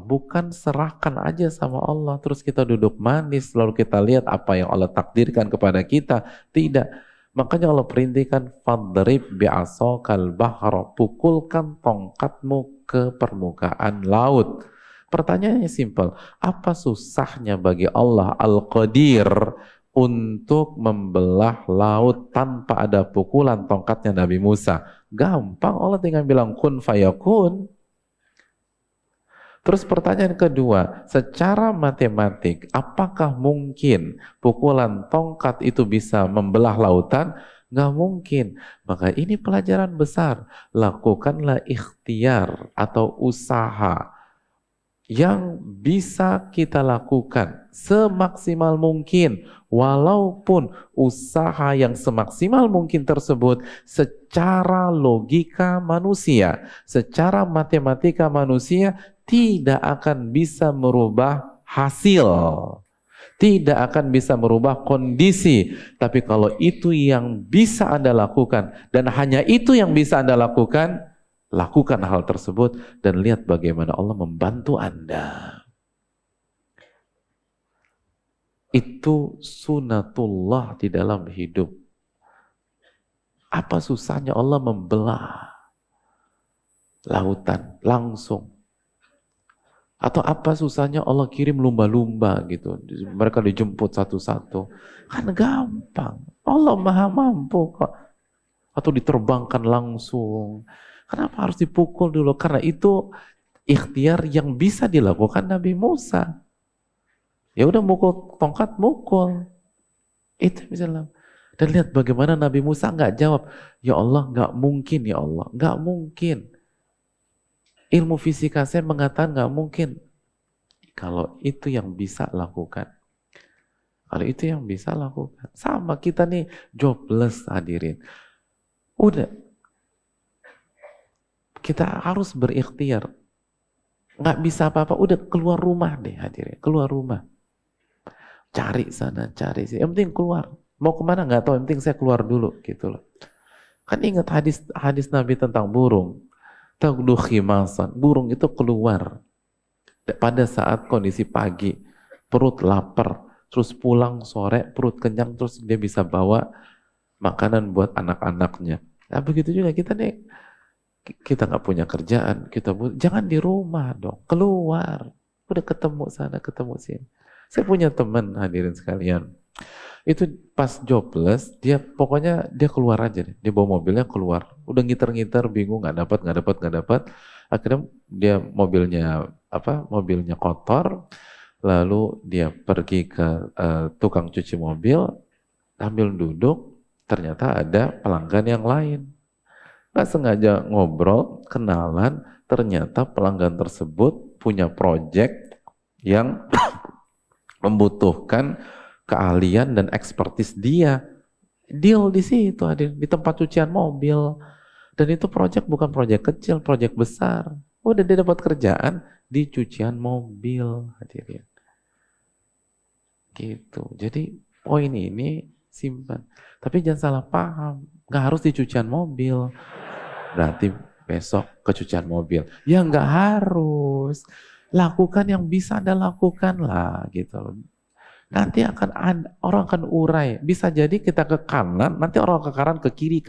bukan serahkan aja sama Allah terus kita duduk manis lalu kita lihat apa yang Allah takdirkan kepada kita. Tidak. Makanya Allah perintahkan fadrib bi'asokal bahra, pukulkan tongkatmu ke permukaan laut. Pertanyaannya simpel, apa susahnya bagi Allah Al-Qadir untuk membelah laut tanpa ada pukulan tongkatnya Nabi Musa? Gampang, Allah tinggal bilang kun fayakun. Terus pertanyaan kedua, secara matematik, apakah mungkin pukulan tongkat itu bisa membelah lautan? Nggak mungkin. Maka ini pelajaran besar. Lakukanlah ikhtiar atau usaha yang bisa kita lakukan semaksimal mungkin, walaupun usaha yang semaksimal mungkin tersebut secara logika manusia, secara matematika manusia tidak akan bisa merubah hasil, tidak akan bisa merubah kondisi. Tapi kalau itu yang bisa Anda lakukan dan hanya itu yang bisa Anda lakukan, lakukan hal tersebut dan lihat bagaimana Allah membantu Anda. Itu sunatullah di dalam hidup. Apa susahnya Allah membelah lautan langsung? Atau apa susahnya Allah kirim lumba-lumba gitu, mereka dijemput satu-satu? Kan gampang, Allah maha mampu kok. Atau diterbangkan langsung. Kenapa harus dipukul dulu? Karena itu ikhtiar yang bisa dilakukan Nabi Musa. Ya udah mukul tongkat, mukul. Itu bisa dilakukan. Dan lihat bagaimana Nabi Musa nggak jawab, ya Allah nggak mungkin ya Allah, nggak mungkin. Ilmu fisika saya mengatakan nggak mungkin. Kalau itu yang bisa lakukan. Kalau itu yang bisa lakukan. Sama kita nih jobless hadirin. Udah. Kita harus berikhtiar. Nggak bisa apa-apa, udah keluar rumah deh hadirin, keluar rumah. Cari sana, cari sini, yang penting keluar. Mau kemana nggak tahu, yang penting saya keluar dulu gitu loh. Kan ingat hadis Nabi tentang burung. Tagdu khimasan, burung itu keluar pada saat kondisi pagi, perut lapar, terus pulang sore, perut kenyang, terus dia bisa bawa makanan buat anak-anaknya. Nah begitu juga kita nih, kita nggak punya kerjaan, jangan di rumah dong, keluar. Udah ketemu sana, ketemu sini. Saya punya teman hadirin sekalian, itu pas jobless, pokoknya dia keluar aja deh. Dia bawa mobilnya keluar, udah ngiter-ngiter, bingung, nggak dapat. Akhirnya dia mobilnya kotor, lalu dia pergi ke tukang cuci mobil, sambil duduk, ternyata ada pelanggan yang lain. Nggak sengaja ngobrol, kenalan, ternyata pelanggan tersebut punya project yang membutuhkan keahlian dan ekspertis dia. Deal di situ, di tempat cucian mobil. Dan itu project bukan project kecil, project besar. Udah dia dapat kerjaan di cucian mobil, hadirin. Gitu. Jadi poin ini simpan. Tapi jangan salah paham, nggak harus di cucian mobil. Berarti besok ke cucian mobil. Ya nggak harus. Lakukan yang bisa Anda lakukan lah, gitu loh. Nanti orang akan urai. Bisa jadi kita ke kanan, nanti orang ke kanan, ke kiri,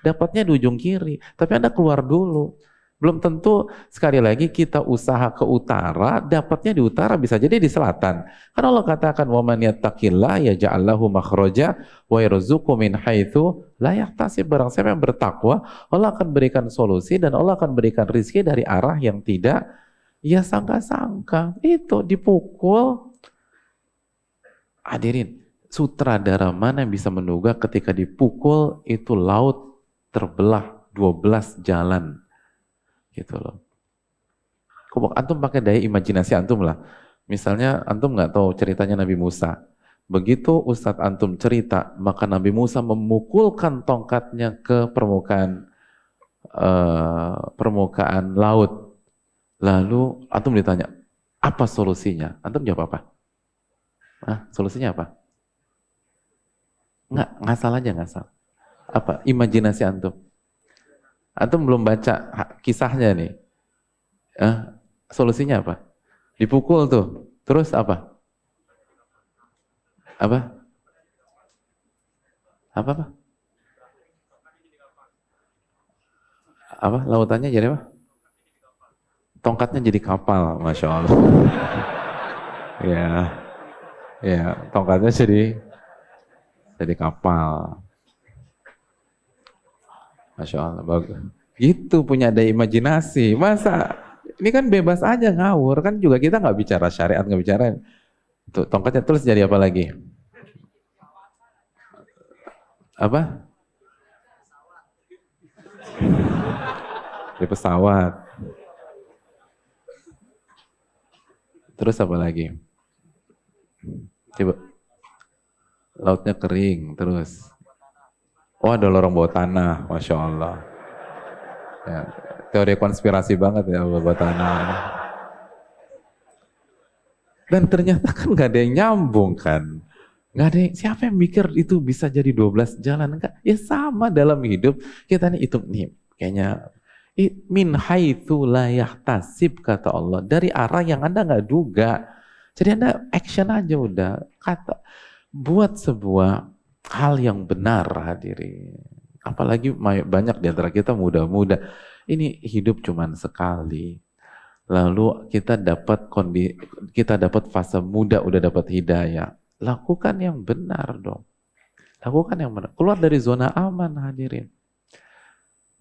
dapatnya di ujung kiri. Tapi Anda keluar dulu. Belum tentu, sekali lagi kita usaha ke utara, dapatnya di utara, bisa jadi di selatan. Karena Allah katakan, وَمَنْ يَتَّقِ اللَّهَ يَجْعَلْ لَهُ مَخْرَجًا وَيَرْزُقْهُ مِنْ حَيْثُ لَا يَحْتَسِبُ. Barang siapa yang bertakwa, Allah akan berikan solusi dan Allah akan berikan rizki dari arah yang tidak ia sangka-sangka. Itu dipukul. Hadirin, sutradara mana yang bisa menduga ketika dipukul itu laut terbelah 12 jalan. Gitu loh. Antum pakai daya imajinasi antum lah. Misalnya antum nggak tahu ceritanya Nabi Musa. Begitu Ustadz antum cerita, maka Nabi Musa memukulkan tongkatnya ke permukaan laut. Lalu antum ditanya, apa solusinya? Antum jawab apa? Solusinya apa? Ngasal aja, ngasal. Apa? Imajinasi antum. Antum belum baca kisahnya nih. Solusinya apa? Dipukul tuh. Terus apa? Apa? Apa? Apa? Lautannya jadi apa? Tongkatnya jadi kapal, Masya Allah. Ya, tongkatnya jadi kapal. Masya Allah, bagus. Gitu punya ada imajinasi. Masa ini kan bebas aja ngawur kan juga kita nggak bicara syariat, nggak bicara. Tuh tongkatnya terus jadi apa lagi? Apa? Di pesawat. Terus apa lagi? Coba. Lautnya kering, terus. Oh, ada lorong bawah tanah, Masya Allah. Ya, teori konspirasi banget ya bawah tanah. Dan ternyata kan gak ada yang nyambung kan. Gak ada yang, siapa yang mikir itu bisa jadi 12 jalan? Enggak. Ya sama dalam hidup. Kita nih hitung nih, kayaknya min haitsu la yahtasib kata Allah. Dari arah yang Anda gak duga. Jadi Anda action aja udah. Buat sebuah hal yang benar hadirin. Apalagi banyak di antara kita muda-muda. Ini hidup cuman sekali. Lalu kita dapat fase muda udah dapat hidayah. Lakukan yang benar dong. Lakukan yang benar. Keluar dari zona aman hadirin.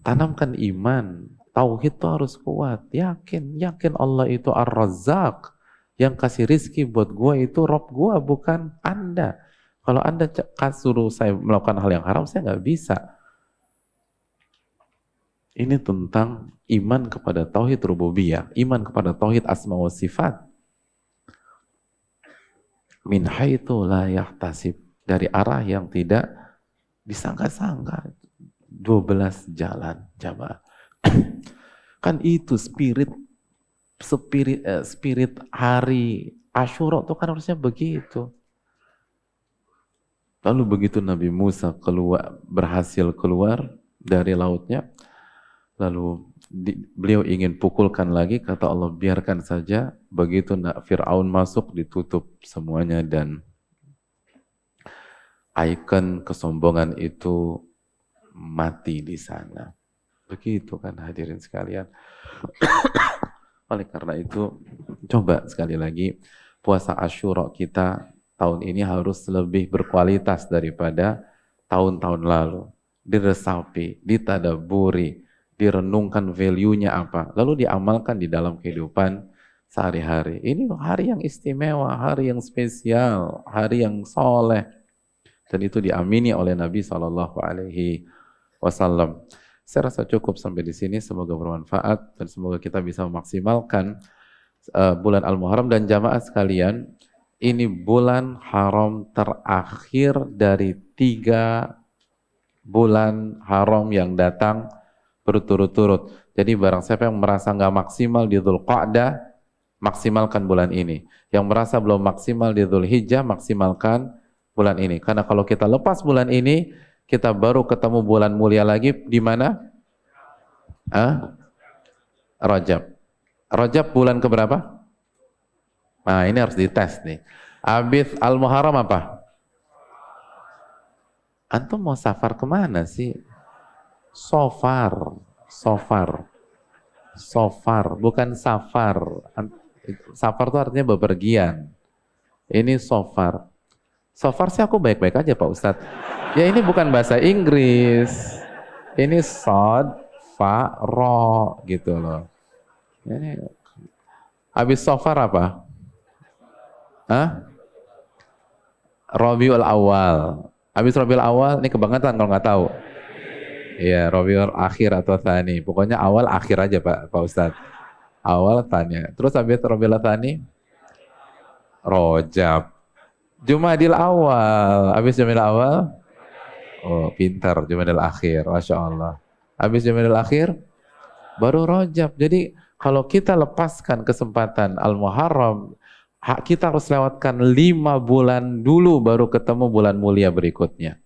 Tanamkan iman. Tauhid itu harus kuat. Yakin Allah itu Ar-Razzaq. Yang kasih rizki buat gua itu Rob gua, bukan Anda. Kalau Anda suruh saya melakukan hal yang haram, saya nggak bisa. Ini tentang iman kepada tauhid rububiyah, iman kepada tauhid asma wa sifat. Min haitsu la yahtasib, dari arah yang tidak disangka-sangka. 12 jalan, jamaah. Kan itu spirit hari Asyura itu kan harusnya begitu. Lalu begitu Nabi Musa berhasil keluar dari lautnya, lalu beliau ingin pukulkan lagi, kata Allah biarkan saja. Begitu Fir'aun masuk, ditutup semuanya dan ikon kesombongan itu mati di sana. Begitu kan hadirin sekalian. Oleh karena itu, coba sekali lagi puasa Asyura kita tahun ini harus lebih berkualitas daripada tahun-tahun lalu. Diresapi, ditadaburi, direnungkan value-nya apa, lalu diamalkan di dalam kehidupan sehari-hari. Ini hari yang istimewa, hari yang spesial, hari yang soleh. Dan itu diamini oleh Nabi SAW. Saya rasa cukup sampai di sini. Semoga bermanfaat dan semoga kita bisa memaksimalkan bulan Al-Muharram. Dan jamaah sekalian, ini bulan haram terakhir dari 3 bulan haram yang datang berturut-turut. Jadi barang siapa yang merasa nggak maksimal di Dzulqa'dah, maksimalkan bulan ini. Yang merasa belum maksimal di Dzulhijjah, maksimalkan bulan ini. Karena kalau kita lepas bulan ini, kita baru ketemu bulan mulia lagi di mana? Rajab. Rajab bulan keberapa? Nah, ini harus dites nih. Habis Al-Muharram apa? Antum mau safar kemana sih? Sofar, bukan safar. Safar itu artinya bepergian. Ini sofar. Sofar sih aku baik-baik aja Pak Ustadz. Ya ini bukan bahasa Inggris. Ini sod, fa, ro gitu loh. Ini habis sofar apa? Rabiul Awal. Habis Rabiul Awal, ini kebangetan kalau nggak tahu. Iya, Rabiul Akhir atau Tsani. Pokoknya awal akhir aja Pak Ustadz. Awal tanya. Terus habis Rabiul Tsani, Rajab. Jumadil Awal. Habis Jumadil Awal, oh pintar, Jumadil Akhir. Masya Allah. Habis Jumadil Akhir, baru Rajab. Jadi kalau kita lepaskan kesempatan Al-Muharram, kita harus lewatkan 5 bulan dulu baru ketemu bulan mulia berikutnya.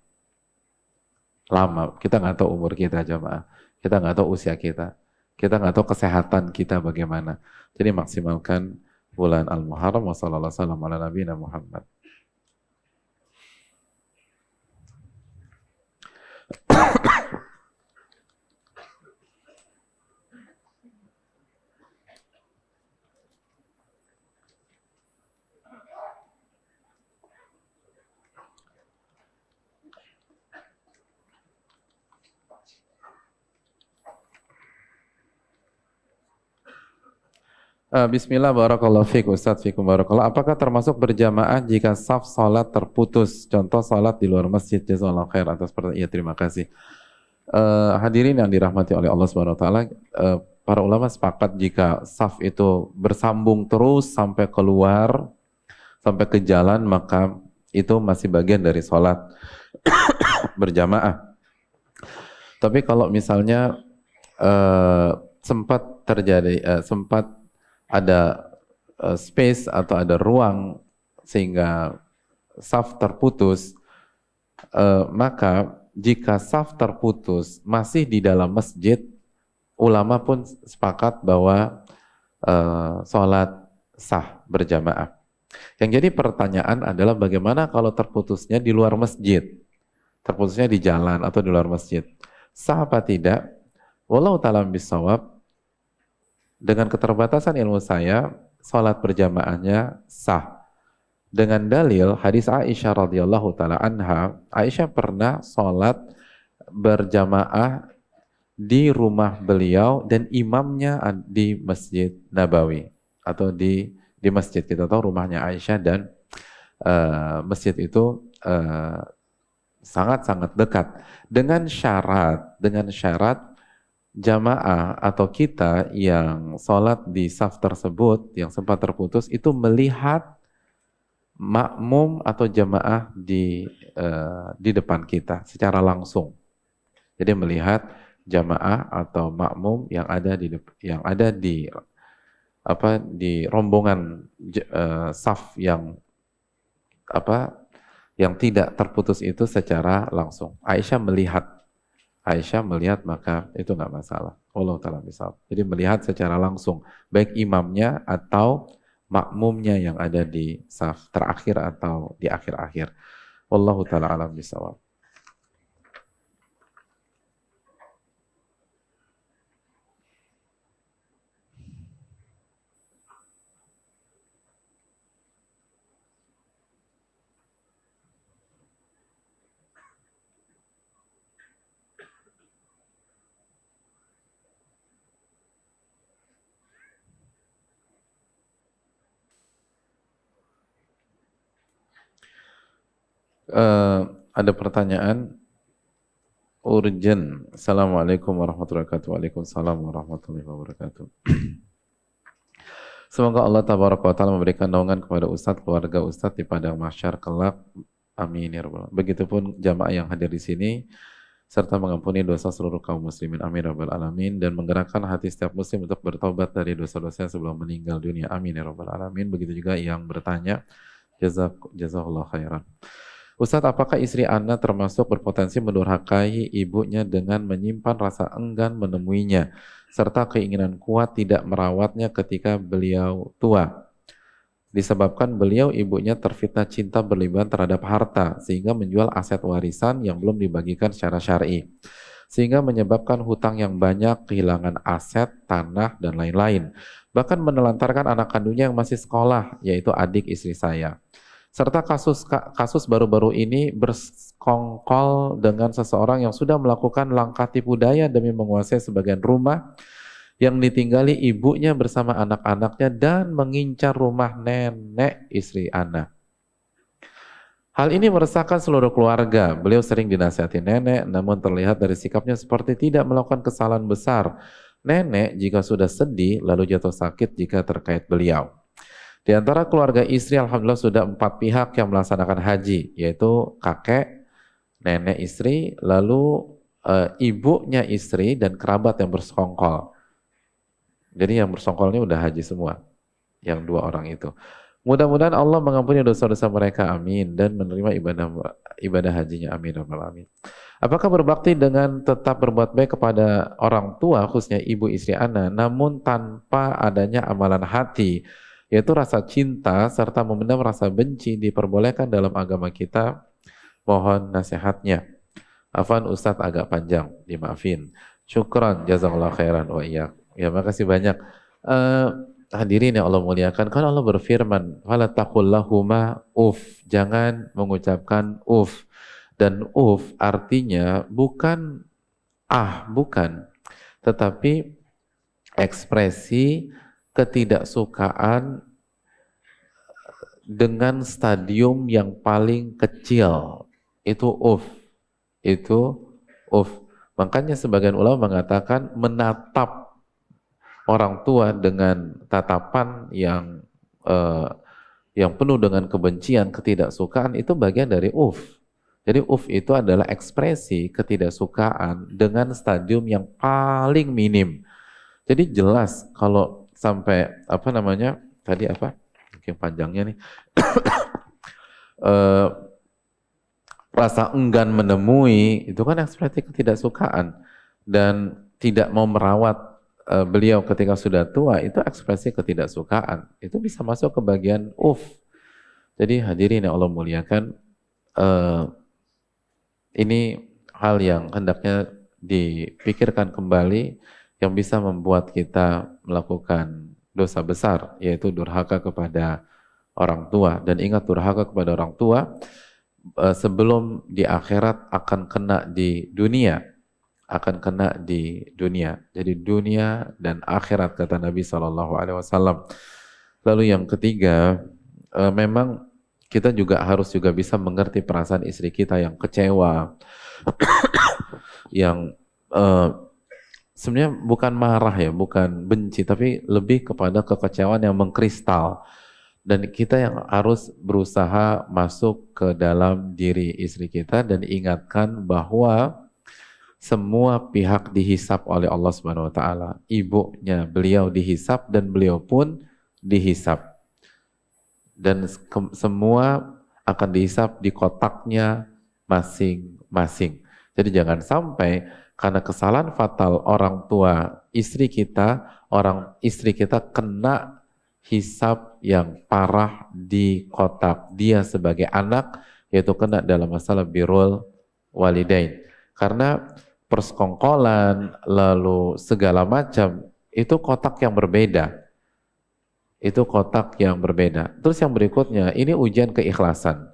lama. Kita nggak tahu umur kita jamaah. Kita nggak tahu usia kita. Kita nggak tahu kesehatan kita bagaimana. Jadi maksimalkan bulan Al-Muharram. Wassalamualaikum warahmatullahi wabarakatuh. Bismillah, barakallahu fiik, Ustadz, fiikum barakallah. Apakah termasuk berjamaah jika saf salat terputus? Contoh salat di luar masjid. Jazakallahu khair atas pertanyaan. Ya, terima kasih. Hadirin yang dirahmati oleh Allah Subhanahu wa taala, para ulama sepakat jika saf itu bersambung terus sampai keluar, sampai ke jalan, maka itu masih bagian dari salat berjamaah. Tapi kalau misalnya sempat terjadi, sempat ada space atau ada ruang sehingga saf terputus, maka jika saf terputus masih di dalam masjid, ulama pun sepakat bahwa sholat sah berjamaah. Yang jadi pertanyaan adalah bagaimana kalau terputusnya di luar masjid, terputusnya di jalan atau di luar masjid, sah apa tidak? Wallahu ta'ala bisawab. Dengan keterbatasan ilmu saya, sholat berjamaahnya sah. Dengan dalil hadis Aisyah radhiyallahu taala anha, Aisyah pernah sholat berjamaah di rumah beliau dan imamnya di Masjid Nabawi atau di masjid. Kita tahu rumahnya Aisyah dan masjid itu sangat-sangat dekat. Dengan syarat jamaah atau kita yang sholat di saf tersebut yang sempat terputus itu melihat makmum atau jamaah di depan kita secara langsung. Jadi melihat jamaah atau makmum yang ada di rombongan saf yang tidak terputus itu secara langsung. Aisyah melihat maka itu nggak masalah. Allah ta'ala misal. Jadi melihat secara langsung baik imamnya atau makmumnya yang ada di saf terakhir atau di akhir-akhir. Wallahu ta'ala alam bisawab. Ada pertanyaan urgent. Assalamualaikum warahmatullahi wabarakatuh. Waalaikumsalam warahmatullahi wabarakatuh. Semoga Allah tabaraka wa ta'ala memberikan naungan kepada Ustadz, keluarga Ustadz di padang mahsyar kelak. Amin ya rabbal alamin. Begitupun jamaah yang hadir di sini serta mengampuni dosa seluruh kaum muslimin. Amin ya rabbal alamin. Dan menggerakkan hati setiap muslim untuk bertobat dari dosa-dosa sebelum meninggal dunia. Amin ya rabbal alamin. Begitu juga yang bertanya. Jazakallahu khairan. Ustadz, apakah istri Anda termasuk berpotensi mendurhakai ibunya dengan menyimpan rasa enggan menemuinya, serta keinginan kuat tidak merawatnya ketika beliau tua? Disebabkan beliau ibunya terfitnah cinta berlebihan terhadap harta, sehingga menjual aset warisan yang belum dibagikan secara syar'i, sehingga menyebabkan hutang yang banyak, kehilangan aset, tanah, dan lain-lain. Bahkan menelantarkan anak kandungnya yang masih sekolah, yaitu adik istri saya. Serta kasus baru-baru ini bersekongkol dengan seseorang yang sudah melakukan langkah tipu daya demi menguasai sebagian rumah yang ditinggali ibunya bersama anak-anaknya dan mengincar rumah nenek istri Ana. Hal ini meresahkan seluruh keluarga. Beliau sering dinasihati nenek, namun terlihat dari sikapnya seperti tidak melakukan kesalahan besar. Nenek jika sudah sedih, lalu jatuh sakit jika terkait beliau. Di antara keluarga istri, alhamdulillah sudah 4 pihak yang melaksanakan haji, yaitu kakek, nenek istri, lalu ibunya istri, dan kerabat yang bersekongkol. Jadi yang bersekongkol ini udah haji semua, yang 2 orang itu. Mudah-mudahan Allah mengampuni dosa-dosa mereka, amin, dan menerima ibadah hajinya, amin, rabbal alamin. Apakah berbakti dengan tetap berbuat baik kepada orang tua, khususnya ibu, istri, anak, namun tanpa adanya amalan hati, yaitu rasa cinta serta memendam rasa benci diperbolehkan dalam agama kita? Mohon nasihatnya. Afwan Ustadz agak panjang, dimaafin. Syukran, jazakallah khairan wa iyyak. Ya, makasih banyak. Hadirin yang Allah muliakan, kan Allah berfirman, "Fala taqul lahuma uf." Jangan mengucapkan uf. Dan uf artinya bukan bukan, tetapi ekspresi ketidaksukaan dengan stadium yang paling kecil. Itu uf. Itu uf. Makanya sebagian ulama mengatakan menatap orang tua dengan tatapan yang penuh dengan kebencian, ketidaksukaan, itu bagian dari uf. Jadi uf itu adalah ekspresi ketidaksukaan dengan stadium yang paling minim. Jadi jelas kalau sampai tadi mungkin panjangnya nih, rasa enggan menemui, itu kan ekspresi ketidaksukaan, dan tidak mau merawat beliau ketika sudah tua, itu ekspresi ketidaksukaan. Itu bisa masuk ke bagian uf. Jadi hadirin yang Allah muliakan, ini hal yang hendaknya dipikirkan kembali, yang bisa membuat kita melakukan dosa besar, yaitu durhaka kepada orang tua. Dan ingat, durhaka kepada orang tua sebelum di akhirat akan kena di dunia. Jadi dunia dan akhirat, kata Nabi SAW. Lalu yang ketiga, memang kita juga harus bisa mengerti perasaan istri kita yang kecewa, yang sebenarnya bukan marah ya, bukan benci, tapi lebih kepada kekecewaan yang mengkristal. Dan kita yang harus berusaha masuk ke dalam diri istri kita dan ingatkan bahwa semua pihak dihisap oleh Allah Subhanahu wa taala. Ibunya beliau dihisap dan beliau pun dihisap. Dan semua akan dihisap di kotaknya masing-masing. Jadi jangan sampai karena kesalahan fatal orang tua istri kita kena hisap yang parah di kotak dia sebagai anak, yaitu kena dalam masalah birrul walidain. Karena persekongkolan lalu segala macam itu kotak yang berbeda. Terus yang berikutnya, ini ujian keikhlasan.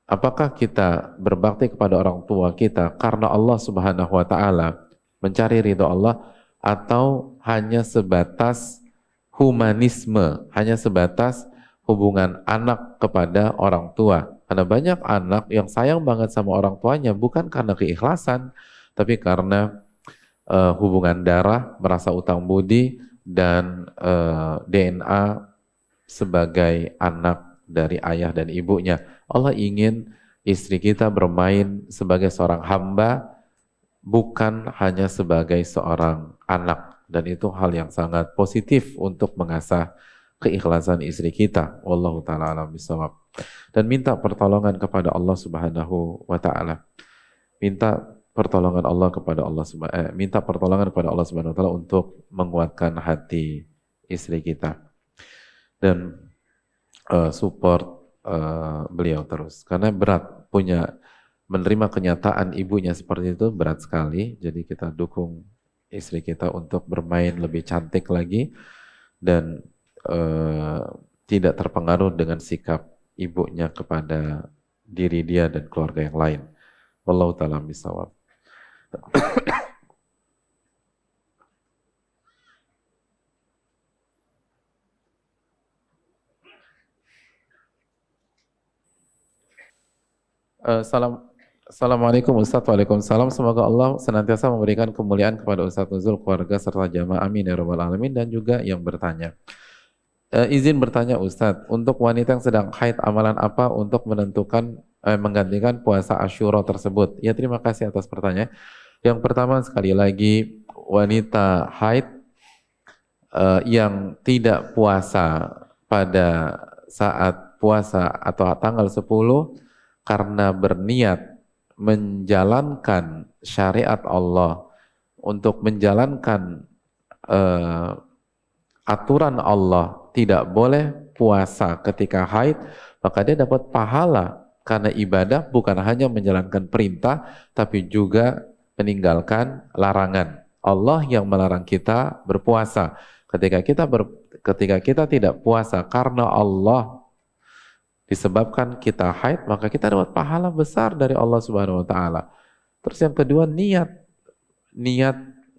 Apakah kita berbakti kepada orang tua kita karena Allah Subhanahu wa taala, mencari ridho Allah, atau hanya sebatas humanisme, hanya sebatas hubungan anak kepada orang tua? Karena banyak anak yang sayang banget sama orang tuanya bukan karena keikhlasan, tapi karena hubungan darah, merasa utang budi, dan DNA sebagai anak dari ayah dan ibunya. Allah ingin istri kita bermain sebagai seorang hamba, bukan hanya sebagai seorang anak. Dan itu hal yang sangat positif untuk mengasah keikhlasan istri kita. Wallahu ta'ala alam bisawab. Dan minta pertolongan kepada Allah Subhanahu wa ta'ala. Minta pertolongan kepada Allah Subhanahu wa taala untuk menguatkan hati istri kita dan support beliau terus, karena berat menerima kenyataan ibunya seperti itu, berat sekali. Jadi kita dukung istri kita untuk bermain lebih cantik lagi dan tidak terpengaruh dengan sikap ibunya kepada diri dia dan keluarga yang lain. Wallahu ta'ala bisawab. Assalamualaikum Ustadz. Waalaikumsalam. Semoga Allah senantiasa memberikan kemuliaan kepada Ustadz Nuzul, keluarga serta jamaah, amin ya rabbal alamin. Dan juga yang bertanya, izin bertanya Ustadz, untuk wanita yang sedang haid, amalan apa untuk menentukan menggantikan puasa Asyura tersebut? Ya, terima kasih atas pertanyaan. Yang pertama, sekali lagi, wanita haid yang tidak puasa pada saat puasa atau tanggal 10 karena berniat menjalankan syariat Allah, untuk menjalankan aturan Allah, tidak boleh puasa ketika haid, maka dia dapat pahala karena ibadah bukan hanya menjalankan perintah tapi juga meninggalkan larangan. Allah yang melarang kita berpuasa. Ketika kita tidak puasa karena Allah, disebabkan kita haid, maka kita dapat pahala besar dari Allah Subhanahu wa taala. Terus yang kedua, niat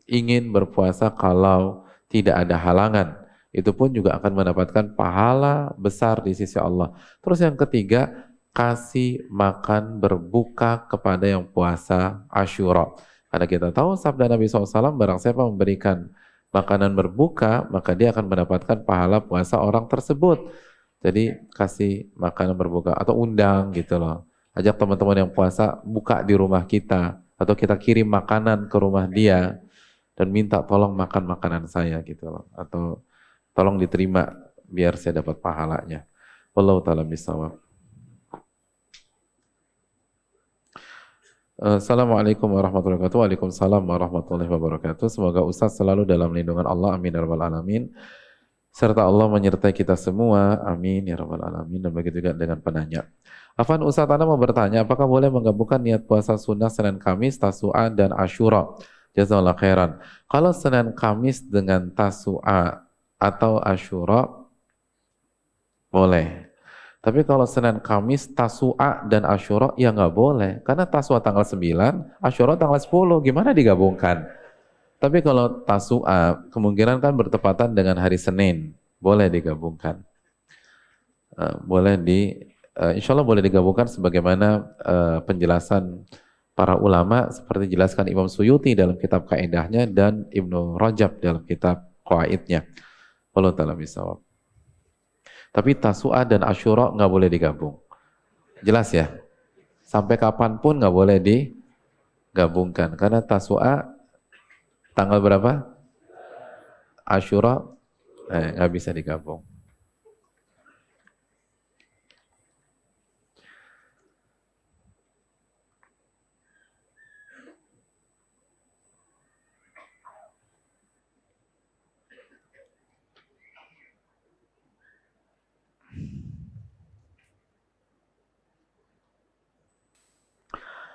ingin berpuasa kalau tidak ada halangan, itu pun juga akan mendapatkan pahala besar di sisi Allah. Terus yang ketiga, kasih makan berbuka kepada yang puasa Asyura. Karena kita tahu sabda Nabi SAW, barang siapa memberikan makanan berbuka, maka dia akan mendapatkan pahala puasa orang tersebut. Jadi kasih makanan berbuka atau undang gitu loh. Ajak teman-teman yang puasa buka di rumah kita, atau kita kirim makanan ke rumah dia dan minta tolong makan makanan saya gitu loh, atau tolong diterima biar saya dapat pahalanya. Wallahu ta'ala bishawab. Assalamualaikum warahmatullahi wabarakatuh. Waalaikumsalam warahmatullahi wabarakatuh. Semoga Ustaz selalu dalam lindungan Allah, amin ya rabbal alamin, serta Allah menyertai kita semua, amin ya rabbal alamin. Dan begitu juga dengan penanya. Afan Ustaz, Anda mau bertanya, apakah boleh menggabungkan niat puasa sunnah Senin Kamis, Tasu'a dan Asyura? Jazakallahu khairan. Kalau Senin Kamis dengan Tasu'a atau Asyura boleh. Tapi kalau Senin Kamis Tasu'a dan Asyura ya nggak boleh. Karena Tasu'a tanggal 9, Asyura tanggal 10, gimana digabungkan? Tapi kalau Tasu'a kemungkinan kan bertepatan dengan hari Senin, boleh digabungkan. Insya Allah boleh digabungkan sebagaimana penjelasan para ulama seperti dijelaskan Imam Suyuti dalam kitab Kaidahnya dan Ibnu Rajab dalam kitab Qawaidnya. Wallahu ta'ala bishawab. Tapi Tasu'a dan Asyura nggak boleh digabung. Jelas ya? Sampai kapanpun nggak boleh digabungkan. Karena Tasu'a tanggal berapa? Asyura nggak bisa digabung.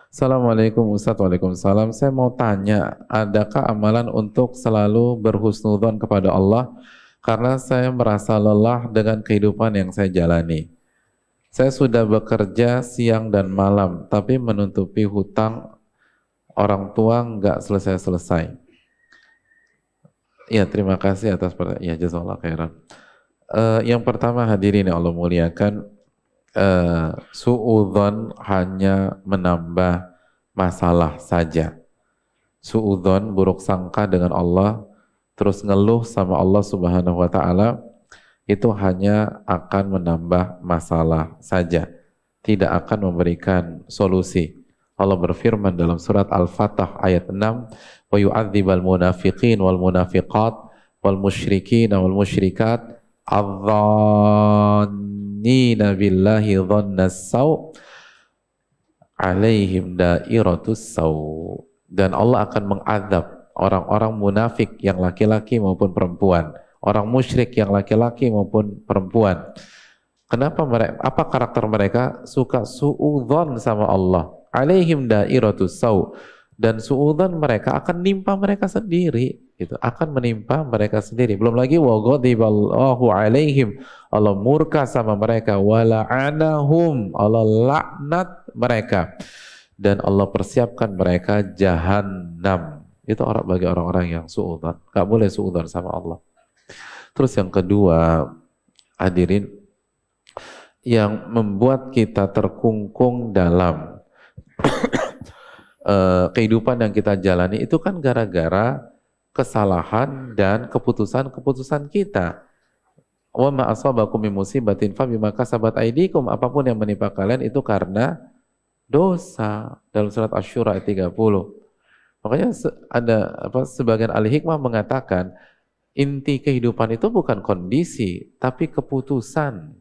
Assalamualaikum Ustaz. Waalaikumsalam. Saya mau tanya, adakah amalan untuk selalu berhusnudzon kepada Allah karena saya merasa lelah dengan kehidupan yang saya jalani? Saya sudah bekerja siang dan malam, tapi menutupi hutang orang tua nggak selesai-selesai. Ya, terima kasih atas pertanyaan. Ya, jazakallahu khairan. Yang pertama, hadirin yang Allah muliakan, su'udzon hanya menambah masalah saja. Su'udzon, buruk sangka dengan Allah, terus ngeluh sama Allah Subhanahu wa ta'ala, itu hanya akan menambah masalah saja, tidak akan memberikan solusi. Allah berfirman dalam surat Al-Fatah ayat 6, wa yu'adzibal munafiqin wal munafiqat wal musyrikin wal musyrikat adzannina billahi dhannas saw alaihim dairatus saw. Dan Allah akan mengadab orang-orang munafik yang laki-laki maupun perempuan, orang musyrik yang laki-laki maupun perempuan. Kenapa mereka? Apa karakter mereka? Suka suudzon sama Allah. Alaihim dairatus saw. Dan suudzon mereka akan nimpa mereka sendiri. Itu akan menimpa mereka sendiri. Belum lagi wa ghadiballahu alaihim, Allah murka sama mereka, wa la'anahum, Allah laknat mereka, dan Allah persiapkan mereka jahanam. Itu bagi orang-orang yang suudzon. Gak boleh suudzon sama Allah. Terus yang kedua, hadirin, yang membuat kita terkungkung dalam kehidupan yang kita jalani itu kan gara-gara kesalahan dan keputusan-keputusan kita. Wa ma asabakum min musibatin fa bima kasabat aydikum, apapun yang menimpa kalian itu karena dosa, dalam surat Asy-Syura ayat 30. Makanya sebagian ahli hikmah mengatakan inti kehidupan itu bukan kondisi tapi keputusan.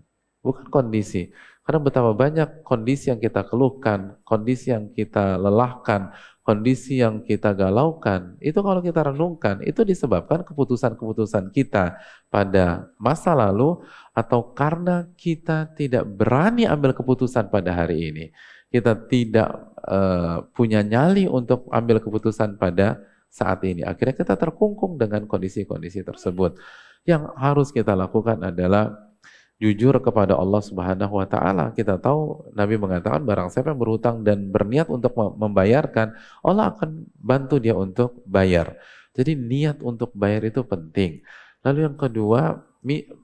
bukan kondisi. Karena betapa banyak kondisi yang kita keluhkan, kondisi yang kita lelahkan, kondisi yang kita galaukan, itu kalau kita renungkan, itu disebabkan keputusan-keputusan kita pada masa lalu, atau karena kita tidak berani ambil keputusan pada hari ini. Kita tidak punya nyali untuk ambil keputusan pada saat ini. Akhirnya kita terkungkung dengan kondisi-kondisi tersebut. Yang harus kita lakukan adalah jujur kepada Allah Subhanahu wa taala. Kita tahu Nabi mengatakan barang siapa yang berhutang dan berniat untuk membayarkan, Allah akan bantu dia untuk bayar. Jadi niat untuk bayar itu penting. Lalu yang kedua,